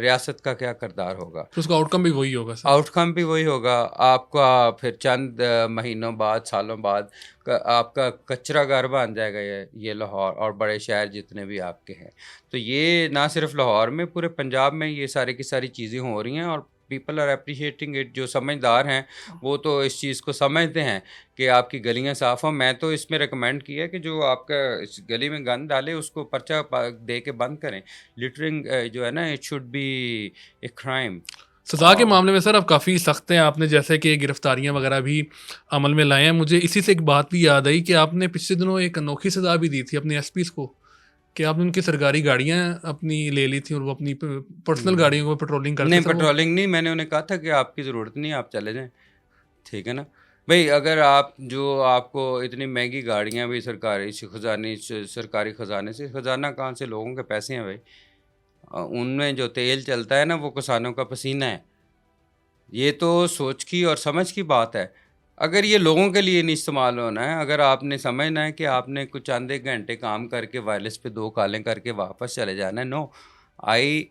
ریاست کا کیا کردار ہوگا؟ اس کا آؤٹ کم بھی وہی ہوگا. آؤٹ کم بھی وہی ہوگا. آپ کا پھر چند مہینوں بعد، سالوں بعد آپ کا کچرا گھر بن جائے گا یہ لاہور اور بڑے شہر جتنے بھی آپ کے ہیں. تو یہ نہ صرف لاہور میں، پورے پنجاب میں یہ ساری کی ساری چیزیں ہو رہی ہیں اور پیپل آر اپریشیٹنگ اٹ. جو سمجھدار ہیں وہ تو اس چیز کو سمجھتے ہیں کہ آپ کی گلیاں صاف ہوں. میں تو اس میں ریکمینڈ کیا کہ جو آپ کا اس گلی میں گند ڈالے اس کو پرچہ دے کے بند کریں. لٹرنگ جو ہے نا، it should be a crime. سزا کے معاملے میں سر اب کافی سخت ہیں. آپ نے جیسے کہ گرفتاریاں وغیرہ بھی عمل میں لائے ہیں. مجھے اسی سے ایک بات بھی یاد آئی کہ آپ نے پچھلے دنوں ایک انوکھی سزا بھی دی تھی اپنے ایس پیز کو، کہ آپ نے ان کی سرکاری گاڑیاں اپنی لے لی تھیں اور وہ اپنی پرسنل گاڑیوں کو پیٹرولنگ کرتے. نہیں، پیٹرولنگ نہیں، میں نے انہیں کہا تھا کہ آپ کی ضرورت نہیں، آپ چلے جائیں، ٹھیک ہے نا. بھائی اگر آپ کو اتنی مہنگی گاڑیاں بھی سرکاری خزانے سے، خزانہ کہاں سے؟ لوگوں کے پیسے ہیں بھائی. ان میں جو تیل چلتا ہے نا وہ کسانوں کا پسینہ ہے. یہ تو سوچ کی اور سمجھ کی بات ہے. اگر یہ لوگوں کے لیے نہیں استعمال ہونا ہے، اگر آپ نے سمجھنا ہے کہ آپ نے کچھ چند ایک گھنٹے کام کر کے وائرلیس پہ 2 کالیں کر کے واپس چلے جانا ہے، no. I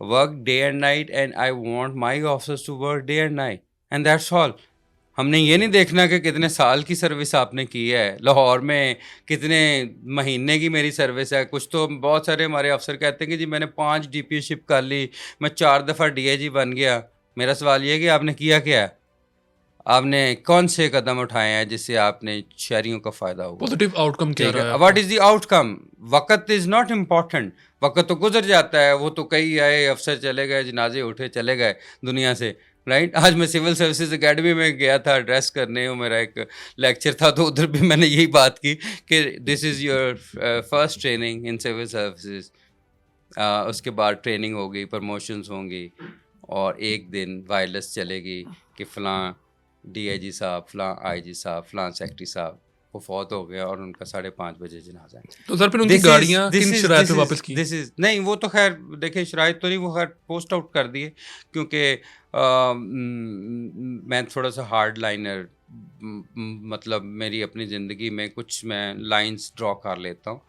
work day and night and I want my officers to work day and night and that's all. ہم نے یہ نہیں دیکھنا کہ کتنے سال کی سروس آپ نے کی ہے لاہور میں، کتنے مہینے کی میری سروس ہے. کچھ تو بہت سارے ہمارے افسر کہتے ہیں کہ جی میں نے 5 DPO شپ کر لی، میں 4 دفعہ DIG بن گیا. میرا سوال یہ ہے کہ آپ نے کیا کیا؟ آپ نے کون سے قدم اٹھائے ہیں جس سے آپ نے شہریوں کا فائدہ ہوگا؟ پازیٹیو آؤٹ کم کیا رہا ہے؟ واٹ از دی آؤٹ کم؟ وقت از ناٹ امپورٹنٹ. وقت تو گزر جاتا ہے. وہ تو کئی آئے افسر چلے گئے، جنازے اٹھے چلے گئے دنیا سے، رائٹ. آج میں سول سروسز اکیڈمی میں گیا تھا ایڈریس کرنے، میرا ایک لیکچر تھا، تو ادھر بھی میں نے یہی بات کی کہ this is your first training in civil services. اس کے بعد ٹریننگ ہوگی، پروموشنز ہوں گی، اور ایک دن وائرلیس چلے گی کہ فلاں DIG صاحب، فلاں IG صاحب، فلاں سیکٹری صاحب وہ فوت ہو گیا اور ان کا 5:30 بجے جنازہ ہے. تو سر پھر ان کی گاڑیاں کن شرائط پہ واپس کی؟ نہیں وہ تو خیر دیکھیں شرائط تو نہیں, وہ خیر پوسٹ آؤٹ کر دیے, کیونکہ میں تھوڑا سا ہارڈ لائنر, مطلب میری اپنی زندگی میں کچھ میں لائنس ڈرا کر لیتا ہوں.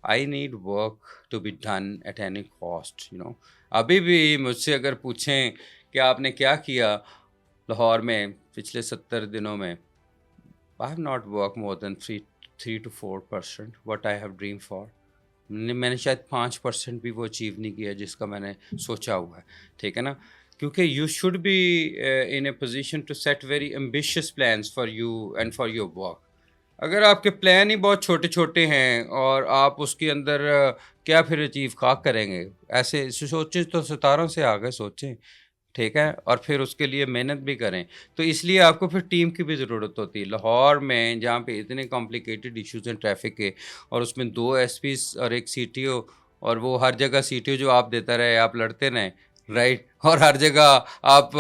I need work to be done at any cost, you know. ابھی بھی مجھ سے اگر پوچھیں کہ آپ نے کیا کیا لاہور میں پچھلے 70 دنوں میں, I have not worked more than 3 to 4% what I have dreamed for. میں نے شاید 5% بھی وہ اچیو نہیں کیا جس کا میں نے سوچا ہوا ہے, ٹھیک ہے نا. کیونکہ you should be in a position to set very ambitious plans for you and for your work. اگر آپ کے پلان ہی بہت چھوٹے چھوٹے ہیں اور آپ اس کے اندر کیا پھر اچیو خاک کریں گے, ایسے سوچیں تو ستاروں سے آگے سوچیں, ٹھیک ہے, اور پھر اس کے لیے محنت بھی کریں. تو اس لیے آپ کو پھر ٹیم کی بھی ضرورت ہوتی ہے. لاہور میں جہاں پہ اتنے کمپلیکیٹڈ ایشوز ہیں ٹریفک کے, اور اس میں 2 SPs اور ایک CTO, اور وہ ہر جگہ CTO جو آپ دیتا رہے آپ لڑتے رہیں, رائٹ, اور ہر جگہ آپ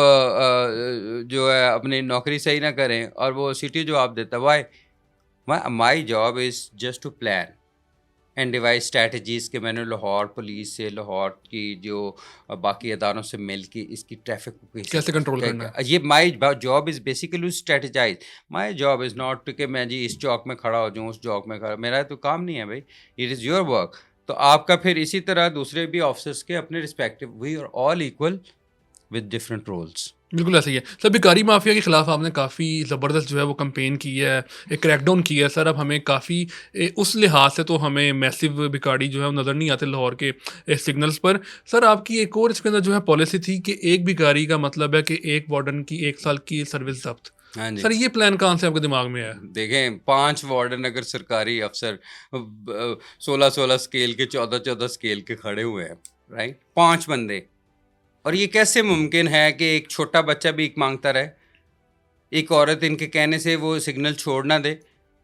جو ہے اپنی نوکری صحیح نہ کریں اور وہ CTO جو آپ دیتا, why my job is just to plan and devise strategies کہ میں نے لاہور پولیس سے, لاہور کی جو باقی اداروں سے مل کے اس کی ٹریفک کو کیسے کنٹرول کرنا ہے. یہ مائی job is basically strategise. My job is not کہ میں جی اس چوک میں کھڑا ہو جاؤں, اس چوک میں کھڑا, میرا تو کام نہیں ہے بھائی, اٹ از یور ورک. تو آپ کا پھر اسی طرح دوسرے بھی آفیسرس کے اپنے respective, we are all equal with different roles. بالکل ایسا ہی ہے سر. بیکاری مافیا کے خلاف آپ نے کافی زبردست جو ہے وہ کمپین کی ہے, ایک کریک ڈاؤن کی ہے سر. اب ہمیں کافی اس لحاظ سے تو ہمیں میسو بیکاری جو ہے وہ نظر نہیں آتے لاہور کے سگنلز پر. سر آپ کی ایک اور اس کے اندر جو ہے پالیسی تھی کہ ایک بیکاری کا مطلب ہے کہ ایک وارڈن کی 1 سال کی سروس ضبط. سر یہ پلان کہاں سے آپ کے دماغ میں ہے؟ دیکھیں 5 وارڈن اگر سرکاری افسر 16 اسکیل کے 14 اسکیل کے کھڑے ہوئے ہیں, رائٹ, 5 بندے, اور یہ کیسے ممکن ہے کہ ایک چھوٹا بچہ بھی ایک مانگتا رہے, ایک عورت ان کے کہنے سے وہ سگنل چھوڑ نہ دے؟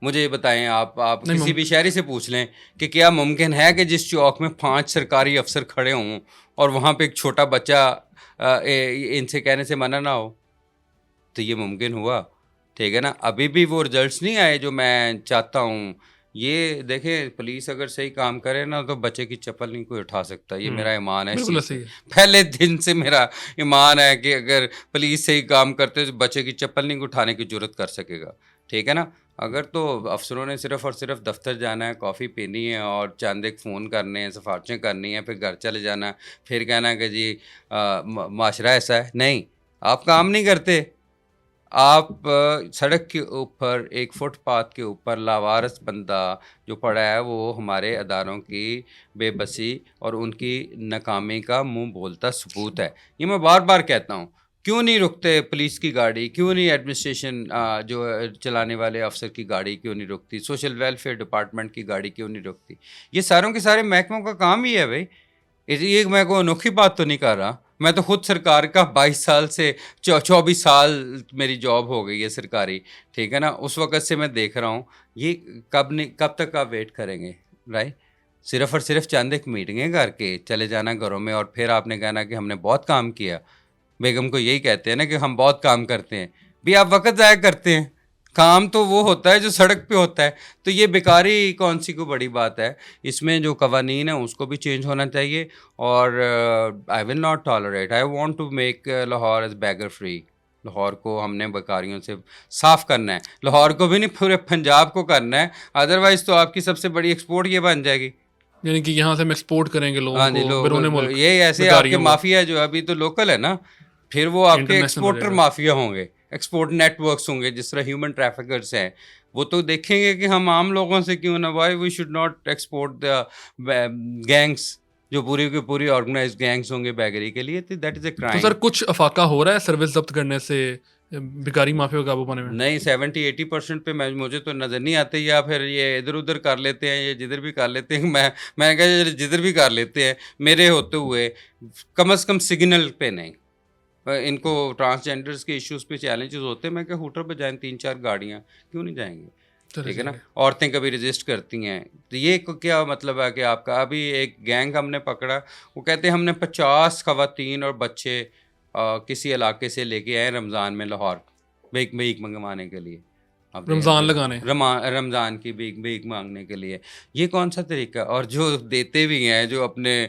مجھے یہ بتائیں, آپ کسی بھی شہری سے پوچھ لیں کہ کیا ممکن ہے کہ جس چوک میں 5 سرکاری افسر کھڑے ہوں اور وہاں پہ ایک چھوٹا بچہ ان سے کہنے سے منع نہ ہو؟ تو یہ ممکن ہوا, ٹھیک ہے نا. ابھی بھی وہ رزلٹس نہیں آئے جو میں چاہتا ہوں. یہ دیکھیں پولیس اگر صحیح کام کرے نا تو بچے کی چپل نہیں کوئی اٹھا سکتا, یہ میرا ایمان ہے. پہلے دن سے میرا ایمان ہے کہ اگر پولیس صحیح کام کرتے تو بچے کی چپل نہیں اٹھانے کی جرت کر سکے گا, ٹھیک ہے نا. اگر تو افسروں نے صرف اور صرف دفتر جانا ہے, کافی پینی ہے اور چند ایک فون کرنے ہیں, سفارشیں کرنی ہیں, پھر گھر چلے جانا ہے, پھر کہنا ہے کہ جی معاشرہ ایسا ہے. نہیں, آپ کام نہیں کرتے. آپ سڑک کے اوپر ایک فٹ پاتھ کے اوپر لاوارث بندہ جو پڑا ہے وہ ہمارے اداروں کی بے بسی اور ان کی ناکامی کا منہ بولتا ثبوت ہے. یہ میں بار بار کہتا ہوں, کیوں نہیں رکتے پولیس کی گاڑی, کیوں نہیں ایڈمنسٹریشن جو چلانے والے افسر کی گاڑی کیوں نہیں رکتی, سوشل ویلفیئر ڈپارٹمنٹ کی گاڑی کیوں نہیں رکتی؟ یہ ساروں کے سارے محکموں کا کام ہی ہے بھائی. یہ میں کوئی انوکھی بات تو نہیں کر رہا, میں تو خود سرکار کا 22 سال سے 24 سال میری جاب ہو گئی ہے سرکاری, ٹھیک ہے نا. اس وقت سے میں دیکھ رہا ہوں یہ کب تک آپ ویٹ کریں گے, رائٹ. صرف اور صرف چند ایک میٹنگیں کر کے چلے جانا گھروں میں, اور پھر آپ نے کہنا کہ ہم نے بہت کام کیا. بیگم کو یہی کہتے ہیں نا کہ ہم بہت کام کرتے ہیں. بھی آپ وقت ضائع کرتے ہیں, کام تو وہ ہوتا ہے جو سڑک پہ ہوتا ہے. تو یہ بیکاری کون سی کو بڑی بات ہے؟ اس میں جو قوانین ہیں اس کو بھی چینج ہونا چاہیے. اور I will not tolerate, I want to make Lahore as beggar free. Lahore کو ہم نے بیکاریوں سے صاف کرنا ہے, لاہور کو بھی نہیں پورے پنجاب کو کرنا ہے. ادروائز تو آپ کی سب سے بڑی ایکسپورٹ یہ بن جائے گی, یعنی کہ یہاں سے ہم ایکسپورٹ کریں گے لوگوں کو بیرون ملک. یہ ایسے آپ کے مافیا جو ابھی تو لوکل ہے نا, پھر وہ آپ کے ایکسپورٹر مافیا ہوں گے, ایکسپورٹ نیٹ ورکس ہوں گے, جس طرح ہیومن ٹریفکرس ہیں. وہ تو دیکھیں گے کہ ہم عام لوگوں سے کیوں نہ, why we should not export the gangs جو پوری کی پوری آرگنائز گینگس ہوں گے بیگری کے لیے. That is a crime. تو سر کچھ افاقہ ہو رہا ہے سروس ضبط کرنے سے بیکاری مافیا کو قابو پانے میں؟ نہیں, 70-80% پہ مجھے تو نظر نہیں آتے, یا پھر یہ ادھر ادھر کر لیتے ہیں, یا جدھر بھی کر لیتے ہیں. میں نے کہا جدھر بھی کر لیتے ہیں میرے ہوتے ہوئے کم از کم سگنل پہ نہیں. ان کو ٹرانسجینڈرس کے ایشوز پہ چیلنجز ہوتے ہیں, میں کہ ہوٹل پہ جائیں 3-4 گاڑیاں کیوں نہیں جائیں گے, ٹھیک ہے نا. عورتیں کبھی رجسٹ کرتی ہیں, تو یہ کیا مطلب ہے کہ آپ کا ابھی ایک گینگ ہم نے پکڑا, وہ کہتے ہیں ہم نے 50 خواتین اور بچے کسی علاقے سے لے کے آئے رمضان میں لاہور بھیک منگوانے کے لیے. اب رمضان لگانے. رمضان کی بھیک مانگنے کے لیے. یہ کون سا طریقہ؟ اور جو دیتے بھی ہیں، جو اپنے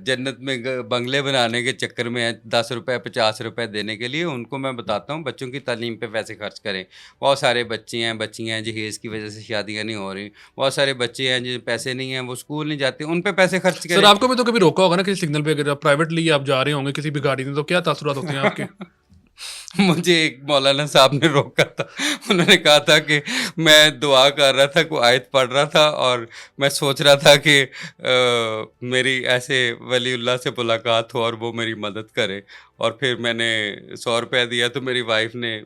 جنت میں بنگلے بنانے کے چکر میں ہیں 10 روپے 50 روپے دینے کے لیے، ان کو میں بتاتا ہوں بچوں کی تعلیم پہ پیسے خرچ کریں. بہت سارے بچی ہیں جہیز کی وجہ سے شادیاں نہیں ہو رہی، بہت سارے بچے ہیں جن پیسے نہیں ہیں، وہ اسکول نہیں جاتے، ان پہ پیسے خرچ سر کریں. آپ کو بھی تو کبھی روکا ہوگا نا کسی سگنل پہ، اگر آپ پرائیویٹلی آپ جا رہے ہوں گے کسی بھی گاڑی میں، تو کیا تاثرات ہوتے ہیں آپ کے؟ مجھے ایک مولانا صاحب نے روکا تھا. انہوں نے کہا تھا کہ میں دعا کر رہا تھا، کوئی آیت پڑھ رہا تھا، اور میں سوچ رہا تھا کہ میری ایسے ولی اللہ سے ملاقات ہو اور وہ میری مدد کرے. اور پھر میں نے 100 روپیہ دیا تو میری وائف نے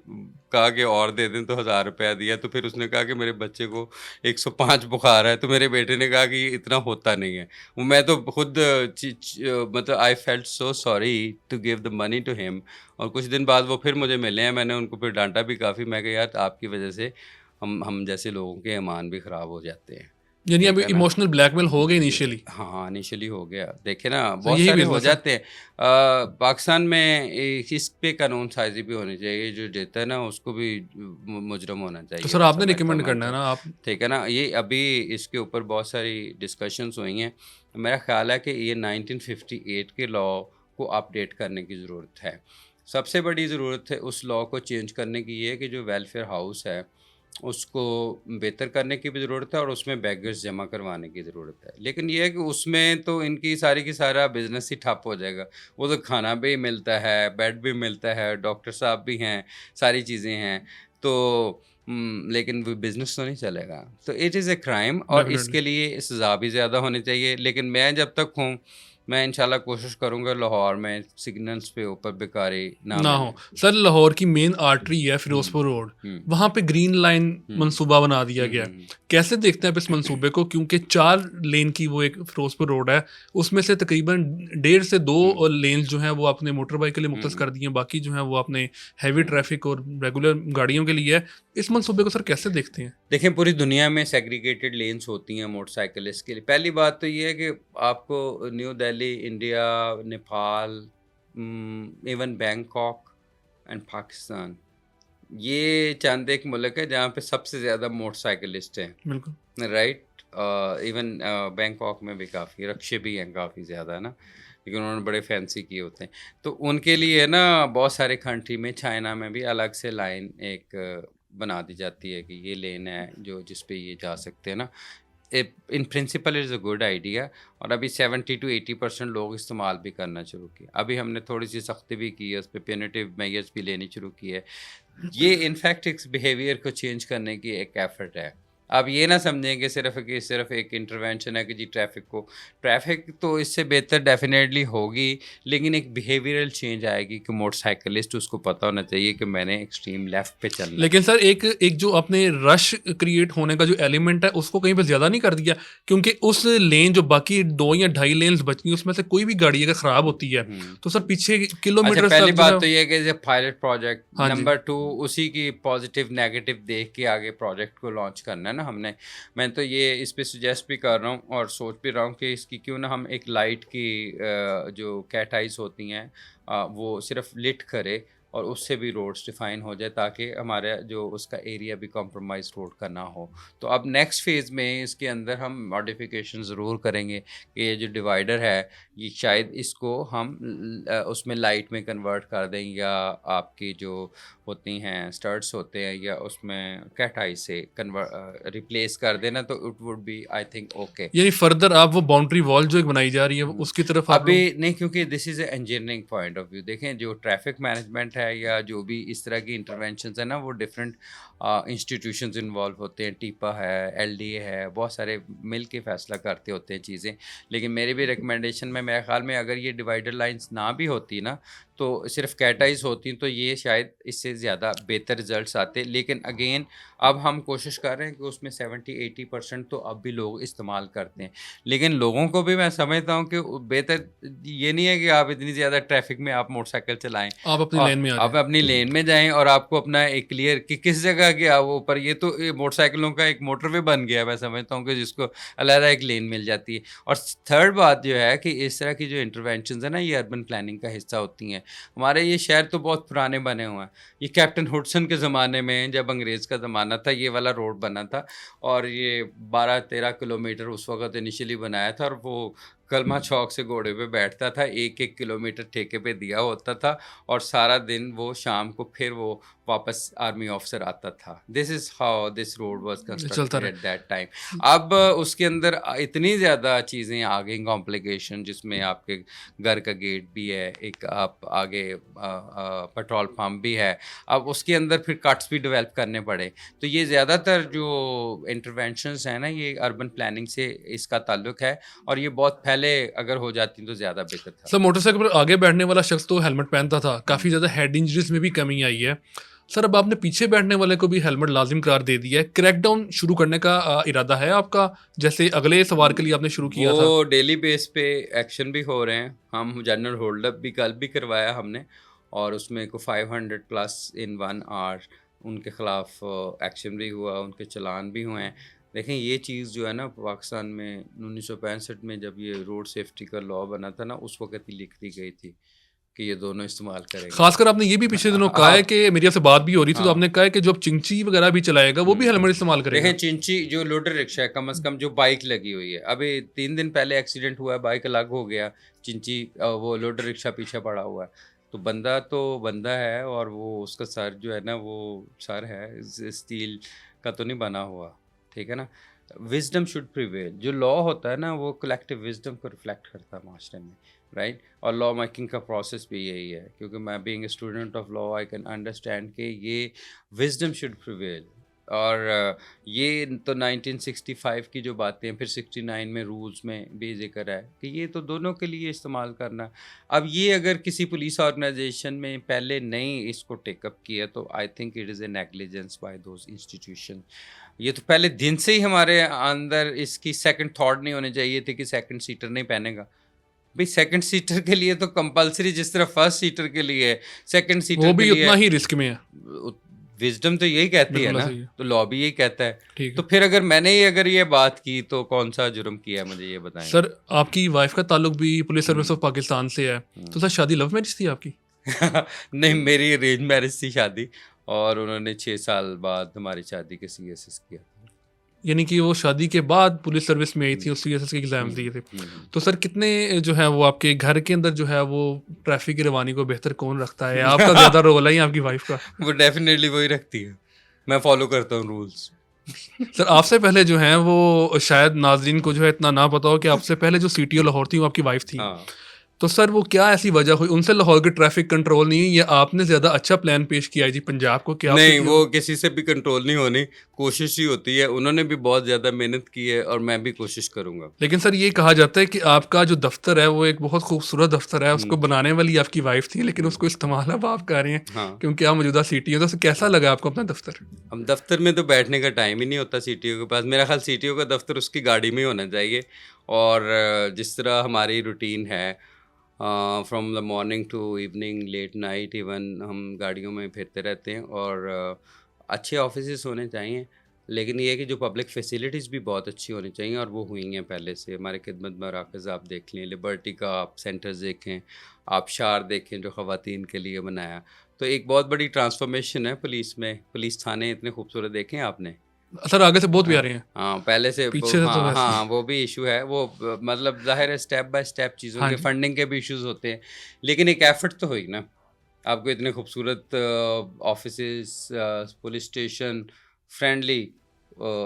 کہا کہ اور دے دیں، تو 1000 روپیہ دیا. تو پھر اس نے کہا کہ میرے بچے کو 105 بخار ہے. تو میرے بیٹے نے کہا کہ یہ اتنا ہوتا نہیں ہے. میں تو خود مطلب I felt so sorry to give the money to him. اور کچھ دن بعد وہ پھر مجھے ملے ہیں، میں نے ان کو پھر ڈانٹا بھی کافی. میں کہ یار آپ کی وجہ سے ہم جیسے لوگوں کے ایمان بھی خراب ہو جاتے ہیں. یعنی ابھی ٹھیک ہے نا؟ ایموشنل بلیک میل ہو گئے انیشیلی. ہاں انیشلی ہو گیا. دیکھیں نا سر بہت یہی سارے ہو بزنس ہے. جاتے ہیں. پاکستان میں اس پہ قانون سازی بھی ہونی چاہیے، جو دیتا ہے نا اس کو بھی مجرم ہونا چاہیے. تو سر آپ نے ریکمینڈ کرنا ہے نا آپ. ٹھیک ہے نا. یہ ابھی اس کے اوپر بہت ساری ڈسکشنز ہوئی ہیں. میرا خیال ہے کہ یہ 1958 کے لا کو اپڈیٹ کرنے کی ضرورت ہے. سب سے بڑی ضرورت ہے اس لا کو چینج کرنے کی، یہ ہے کہ جو ویلفیئر ہاؤس ہے اس کو بہتر کرنے کی بھی ضرورت ہے، اور اس میں بیگرز جمع کروانے کی ضرورت ہے. لیکن یہ ہے کہ اس میں تو ان کی ساری کی سارا بزنس ہی ٹھپ ہو جائے گا. وہ تو کھانا بھی ملتا ہے، بیڈ بھی ملتا ہے، ڈاکٹر صاحب بھی ہیں، ساری چیزیں ہیں، تو لیکن وہ بزنس تو نہیں چلے گا. تو اٹ از اے کرائم، اور اس کے لیے سزا بھی زیادہ ہونی چاہیے. لیکن میں جب تک ہوں، میں انشاءاللہ کوشش کروں گا لاہور میں سگنلز پہ اوپر بیکاری نہ ہو. سر لاہور کی مین آرٹری ہے فیروز پور روڈ، وہاں پہ گرین لائن منصوبہ بنا دیا گیا. کیسے دیکھتے ہیں آپ اس منصوبے کو؟ کیونکہ 4 لین کی وہ ایک فیروز پور روڈ ہے، اس میں سے تقریباً 1.5 سے 2 لین جو ہیں وہ اپنے موٹر بائک کے لیے مختص کر دی ہیں، باقی جو ہیں وہ اپنے ہیوی ٹریفک اور ریگولر گاڑیوں کے لیے ہے. اس منصوبے کو سر کیسے دیکھتے ہیں؟ دیکھیں پوری دنیا میں سیگریگیٹڈ لینس ہوتی ہیں موٹر سائیکلسٹ کے لیے. پہلی بات تو یہ ہے کہ آپ کو new Delhi, India, Nepal, even Bangkok and Pakistan, یہ چند ایک ملک ہے جہاں پہ سب سے زیادہ موٹر سائیکلسٹ ہیں. بالکل رائٹ. ایون بینکاک میں بھی کافی رکشے بھی ہیں، کافی زیادہ ہے نا، لیکن انہوں نے بڑے فینسی کیے ہوتے ہیں. تو ان کے لیے نا بہت سارے کنٹری میں، چائنا میں بھی الگ سے لائن ایک بنا دی جاتی ہے کہ یہ لین ہے جس پہ یہ جا سکتے ہیں نا. In principle it is a good idea. اور ابھی 70 to 80% لوگ استعمال بھی کرنا شروع کیا. ابھی ہم نے تھوڑی سی سختی بھی کی ہے اس پہ، پینیٹیو میئرز بھی لینی شروع کی ہے. یہ انفیکٹ ایک بیہیویئر کو چینج کرنے کی ایک ایفرٹ ہے. آپ یہ نہ سمجھیں کہ صرف ایک انٹروینشن ہے کہ جی ٹریفک تو اس سے بہتر ڈیفینیٹلی ہوگی، لیکن ایک بیہیویئرل چینج آئے گی کہ موٹر سائیکلسٹ اس کو پتہ ہونا چاہیے کہ میں نے ایکسٹریم لیفٹ پہ چلنا. لیکن سر ایک جو اپنے رش کریٹ ہونے کا جو ایلیمنٹ ہے اس کو کہیں پہ زیادہ نہیں کر دیا؟ کیونکہ اس لین جو باقی 2 یا 2.5 لینز بچی اس میں سے کوئی بھی گاڑی اگر خراب ہوتی ہے تو سر پیچھے کلو میٹر. پہلی بات تو یہ کہ پائلٹ پروجیکٹ. نمبر 2 اسی کی پازیٹیو نیگیٹو دیکھ کے آگے پروجیکٹ کو لانچ کرنا ہے نا ہم نے. میں تو یہ اس پہ سجیسٹ بھی کر رہا ہوں اور سوچ بھی رہا ہوں کہ اس کی کیوں نہ ہم ایک لائٹ کی جو کیٹ آئیز ہوتی ہیں وہ صرف لٹ کرے اور اس سے بھی روڈس ڈیفائن ہو جائے، تاکہ ہمارا جو اس کا ایریا بھی کمپرومائز روڈ کا نہ ہو. تو اب نیکسٹ فیز میں اس کے اندر ہم ماڈیفیکیشن ضرور کریں گے کہ یہ جو ڈیوائڈر ہے یہ شاید اس کو ہم اس میں لائٹ میں کنورٹ کر دیں، یا آپ کی جو ہوتی ہیں اسٹرٹس ہوتے ہیں یا اس میں کیٹ آئی سے ریپلیس کر دینا، تو it would be I think okay. یعنی فردر آپ وہ باؤنڈری وال جو ایک بنائی جا رہی ہے اس کی طرف ابھی نہیں، کیونکہ دس از اے انجینئرنگ پوائنٹ آف ویو. دیکھیں جو ٹریفک مینجمنٹ ہے یا جو بھی اس طرح کی انٹروینشنز ہیں نا، وہ ڈفرینٹ انسٹیٹیوشنز انوالو ہوتے ہیں. ٹیپا ہے، ایل ڈی اے ہے، بہت سارے مل کے فیصلہ کرتے ہوتے ہیں چیزیں. لیکن میری بھی ریکمنڈیشن میں، میرے خیال میں اگر یہ ڈیوائڈر لائنس نہ بھی ہوتی نا، تو صرف کیٹائز ہوتی تو یہ شاید اس سے زیادہ بہتر رزلٹس آتے. لیکن اگین اب ہم کوشش کر رہے ہیں کہ اس میں 70-80% تو اب بھی لوگ استعمال کرتے ہیں. لیکن لوگوں کو بھی میں سمجھتا ہوں کہ بہتر یہ نہیں ہے کہ آپ اتنی زیادہ ٹریفک میں آپ موٹر سائیکل چلائیں، آپ اپنی لین میں آپ اپنی لین میں جائیں اور آپ کو اپنا ایک کلیئر کہ کس جگہ کے وہ اوپر. یہ تو موٹر سائیکلوں کا ایک موٹر وے بن گیا میں سمجھتا ہوں کہ جس کو علیحدہ ایک لین مل جاتی ہے. اور تھرڈ بات جو ہے کہ اس طرح کی جو انٹروینشنز ہیں نا، یہ اربن پلاننگ کا حصہ ہوتی ہیں. ہمارے یہ شہر تو بہت پرانے بنے ہوئے ہیں. یہ کیپٹن ہڈسن کے زمانے میں جب انگریز کا زمانہ تھا یہ والا روڈ بنا تھا, اور یہ 12-13 کلومیٹر اس وقت انیشلی بنایا تھا, اور وہ کلمہ چوک سے گھوڑے پہ بیٹھتا تھا, 1-1 کلومیٹر ٹھیکے پہ دیا ہوتا تھا, اور سارا دن وہ شام کو پھر وہ واپس آرمی آفیسر آتا تھا. This is how this road was چلتا کنسٹرکٹڈ رہا. At that time. اب اس کے اندر اتنی زیادہ چیزیں آ گئیں کمپلیکیشن, جس میں آپ کے گھر کا گیٹ بھی ہے, ایک آپ آگے پیٹرول پمپ بھی ہے, اب اس کے اندر پھر کٹس بھی ڈیولپ کرنے پڑے. تو یہ زیادہ تر جو انٹروینشنز ہیں نا یہ اربن پلاننگ سے اس کا تعلق ہے, اور یہ بہت پہلے اگر ہو جاتی تو زیادہ بہتر تھا. سر موٹر سائیکل پر آگے بیٹھنے والا شخص تو ہیلمٹ پہنتا تھا, کافی زیادہ ہیڈ انجریز میں بھی کمی آئی ہے. سر اب آپ نے پیچھے بیٹھنے والے کو بھی ہیلمٹ لازم قرار دے دیا ہے, کریک ڈاؤن شروع کرنے کا ارادہ ہے آپ کا, جیسے اگلے سوار کے لیے آپ نے شروع کیا تھا؟ وہ ڈیلی بیس پہ ایکشن بھی ہو رہے ہیں. ہم جنرل ہولڈ اپ بھی کل بھی کروایا ہم نے, اور اس میں کو 500+ ان 1 hour ان کے خلاف ایکشن بھی ہوا, ان کے چلان بھی ہوئے ہیں. دیکھیں یہ چیز جو ہے نا پاکستان میں 1965 میں جب یہ روڈ سیفٹی کا لاء بنا تھا نا, اس وقت ہی لکھ دی گئی تھی کہ یہ دونوں استعمال کریں گے. خاص کر آپ نے یہ بھی پچھلے دنوں کہا ہے کہ میری آپ سے بات بھی ہو رہی تھی, تو آپ نے کہا ہے کہ جو اب چنچی وغیرہ بھی چلائے گا وہ بھی ہیلمٹ استعمال کرے گا. دیکھیں چنچی جو لوڈر رکشا ہے, کم از کم جو بائک لگی ہوئی ہے, ابھی 3 دن پہلے ایکسیڈنٹ ہوا ہے, بائک الگ ہو گیا, چنچی وہ لوڈر رکشا پیچھے پڑا ہوا ہے. تو بندہ ہے, اور وہ اس کا سر جو ہے نا وہ سر ہے اسٹیل کا تو نہیں بنا ہوا, ٹھیک ہے نا. Wisdom should prevail. جو لا ہوتا ہے نا وہ کلیکٹیو وزڈم کو ریفلیکٹ کرتا ہے معاشرے میں, رائٹ. اور لا میکنگ کا پروسیس بھی یہی ہے, کیونکہ میں being a student of law I can understand کہ یہ وزڈم شوڈ پریویل. اور یہ تو 1965 کی جو باتیں ہیں, پھر 69 میں رولز میں بھی ذکر ہے کہ یہ تو دونوں کے لیے استعمال کرنا. اب یہ اگر کسی پولیس آرگنائزیشن میں پہلے نہیں اس کو ٹیک اپ کیا تو I think it is a negligence by those institution. یہ تو پہلے دن سے ہی ہمارے اندر اس کی سیکنڈ تھاٹ نہیں ہونے چاہیے تھے کہ سیکنڈ سیٹر نہیں پہنے گا. بھئی سیکنڈ سیٹر کے لیے تو کمپلسری جس طرح فرسٹ سیٹر کے لیے سیکنڈ سیٹر وہ کے بھی لیے اتنا ہی رسک میں ہے. وزڈم تو یہی کہتی ہے نا, تو لا بھی یہی کہتا ہے. تو پھر اگر میں نے اگر یہ بات کی تو کون سا جرم کیا ہے, مجھے یہ بتائیں. سر آپ کی وائف کا تعلق بھی پولیس سروس آف پاکستان سے ہے, تو سر شادی لو میرج تھی آپ کی؟ نہیں, میری ارینج میرج تھی شادی, اور انہوں نے 6 سال بعد ہماری شادی کے CSS کیا. یعنی کہ وہ شادی کے بعد پولیس سروس میں آئی تھی, اس CSS کے ایگزام دیے تھے. تو سر کتنے جو ہے وہ آپ کے گھر کے اندر جو ہے وہ ٹریفک کی روانی کو بہتر کون رکھتا ہے, آپ کا زیادہ رول ہے یا آپ کی وائف کا؟ وہ ڈیفینیٹلی وہی رکھتی ہے, میں فالو کرتا ہوں رولس. سر آپ سے پہلے جو ہیں وہ شاید ناظرین کو جو ہے اتنا نہ پتا ہو کہ آپ سے پہلے جو CTO لاہور تھی وہ آپ کی وائف تھی. تو سر وہ کیا ایسی وجہ ہوئی, ان سے لاہور کی ٹریفک کنٹرول نہیں ہوئی, یا آپ نے زیادہ اچھا پلان پیش کیا ہے جی پنجاب کو کہ آپ؟ نہیں, وہ کسی سے بھی کنٹرول نہیں ہونی, کوشش ہی ہوتی ہے. انہوں نے بھی بہت زیادہ محنت کی ہے, اور میں بھی کوشش کروں گا. لیکن سر یہ کہا جاتا ہے کہ آپ کا جو دفتر ہے وہ ایک بہت خوبصورت دفتر ہے, اس کو بنانے والی آپ کی وائف تھی, لیکن اس کو استعمال اب آپ کر رہے ہیں کیونکہ آپ موجودہ CTO. تو کیسا لگا آپ کو اپنا دفتر؟ ہم دفتر میں تو بیٹھنے کا ٹائم ہی نہیں ہوتا CTO کے پاس. میرا خیال CTO کا دفتر اس کی گاڑی میں ہونا چاہیے, اور جس طرح ہماری روٹین ہے from the morning to evening late night even, ہم گاڑیوں میں پھرتے رہتے ہیں, اور اچھے آفیسز ہونے چاہیے. لیکن یہ ہے کہ جو پبلک فیسلٹیز بھی بہت اچھی ہونی چاہیے, اور وہ ہوئی ہیں پہلے سے. ہمارے خدمت مراکز آپ دیکھ لیں, لبرٹی کا آپ سینٹرز دیکھیں, آپ شار دیکھیں جو خواتین کے لیے بنایا. تو ایک بہت بڑی ٹرانسفارمیشن ہے پولیس میں. پولیس تھانے اتنے خوبصورت دیکھیں آپ نے, سر آگے سے بہت پیارے ہیں. ہاں پہلے سے, پیچھے سے تو ہاں وہ بھی ایشو ہے. وہ مطلب ظاہر ہے اسٹیپ بائی اسٹیپ چیزوں کے فنڈنگ کے بھی ایشوز ہوتے ہیں, لیکن ایک ایفرٹ تو ہوئی نا. آپ کو اتنے خوبصورت offices, police station, friendly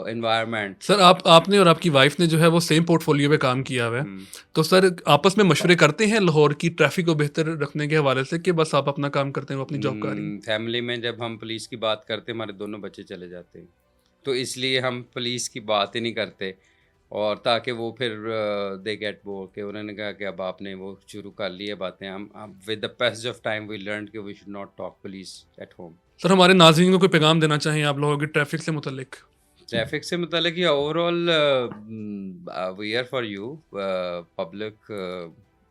environment. Sir آپ نے اور آپ کی وائف نے جو ہے وہ سیم پورٹ فولیو پہ کام کیا ہوا ہے, تو سر آپس میں مشورے کرتے ہیں لاہور کی ٹریفک کو بہتر رکھنے کے حوالے سے, کہ بس آپ اپنا کام کرتے ہیں وہ اپنی جاب کر رہی ہیں؟ فیملی میں جب ہم پولیس کی بات کرتے ہیں ہمارے دونوں بچے چلے جاتے ہیں, تو اس لیے ہم پولیس کی بات ہی نہیں کرتے. اور تاکہ وہ پھر دے گیٹ بور, کہ انہوں نے کہا کہ اب آپ نے وہ شروع کر لی ہے باتیں. ہم with the passage of time we learned کہ we should not talk police at home. Sir ہمارے ناظرین کو کوئی پیغام دینا چاہیں آپ لوگوں کی ٹریفک سے متعلق؟ ٹریفک سے متعلق یا overall we are for you. Public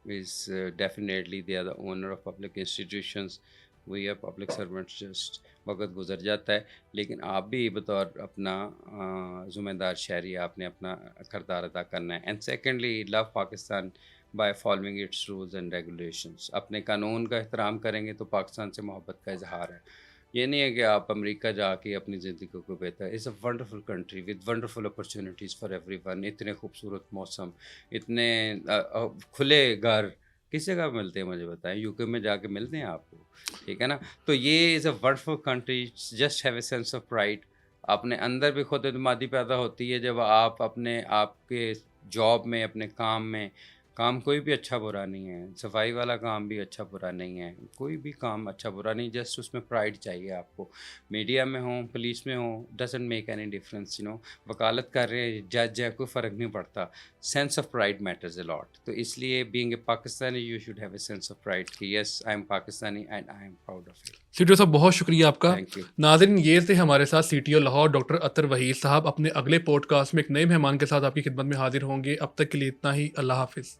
is definitely they are the owner of public institutions. We are public servants. Just وقت گزر جاتا ہے, لیکن آپ بھی بطور اپنا ذمہ دار شہری آپ نے اپنا کردار ادا کرنا ہے. And secondly love Pakistan, by following its rules and regulations. اپنے قانون کا احترام کریں گے تو پاکستان سے محبت کا اظہار ہے. یہ نہیں ہے کہ آپ امریکہ جا کے اپنی زندگی کو بہتر. It's a wonderful country with wonderful opportunities for everyone. اتنے خوبصورت موسم, اتنے کھلے گھر, کس جگہ ملتے ہیں مجھے بتائیں؟ یو کے میں جا کے ملتے ہیں آپ کو, ٹھیک ہے نا. تو یہ is a wonderful country. Just have a sense of pride. اپنے اندر بھی خود اعتمادی پیدا ہوتی ہے جب آپ اپنے آپ کے جاب میں, اپنے کام میں, کام کوئی بھی اچھا برا نہیں ہے, صفائی والا کام بھی اچھا برا نہیں ہے, کوئی بھی کام اچھا برا نہیں, جسٹ اس میں پرائڈ چاہیے آپ کو. میڈیا میں ہوں, پولیس میں ہوں, ڈزنٹ میک اینی ڈفرینس. وکالت کر رہے ہیں, جج ہے, کوئی فرق نہیں پڑتا. Sense of pride matters a lot. تو اس لیے being a Pakistani you should have a sense of pride کہ yes I am Pakistani and I am proud of it. C T O صاحب بہت شکریہ آپ کا. Thank you. ناظرین یہ تھے ہمارے ساتھ C T O Lahore doctor Athar Waheed صاحب. اپنے اگلے پوڈ کاسٹ میں ایک نئے مہمان کے ساتھ آپ کی خدمت میں حاضر ہوں گے. اب تک کے لیے اتنا ہی. اللہ حافظ.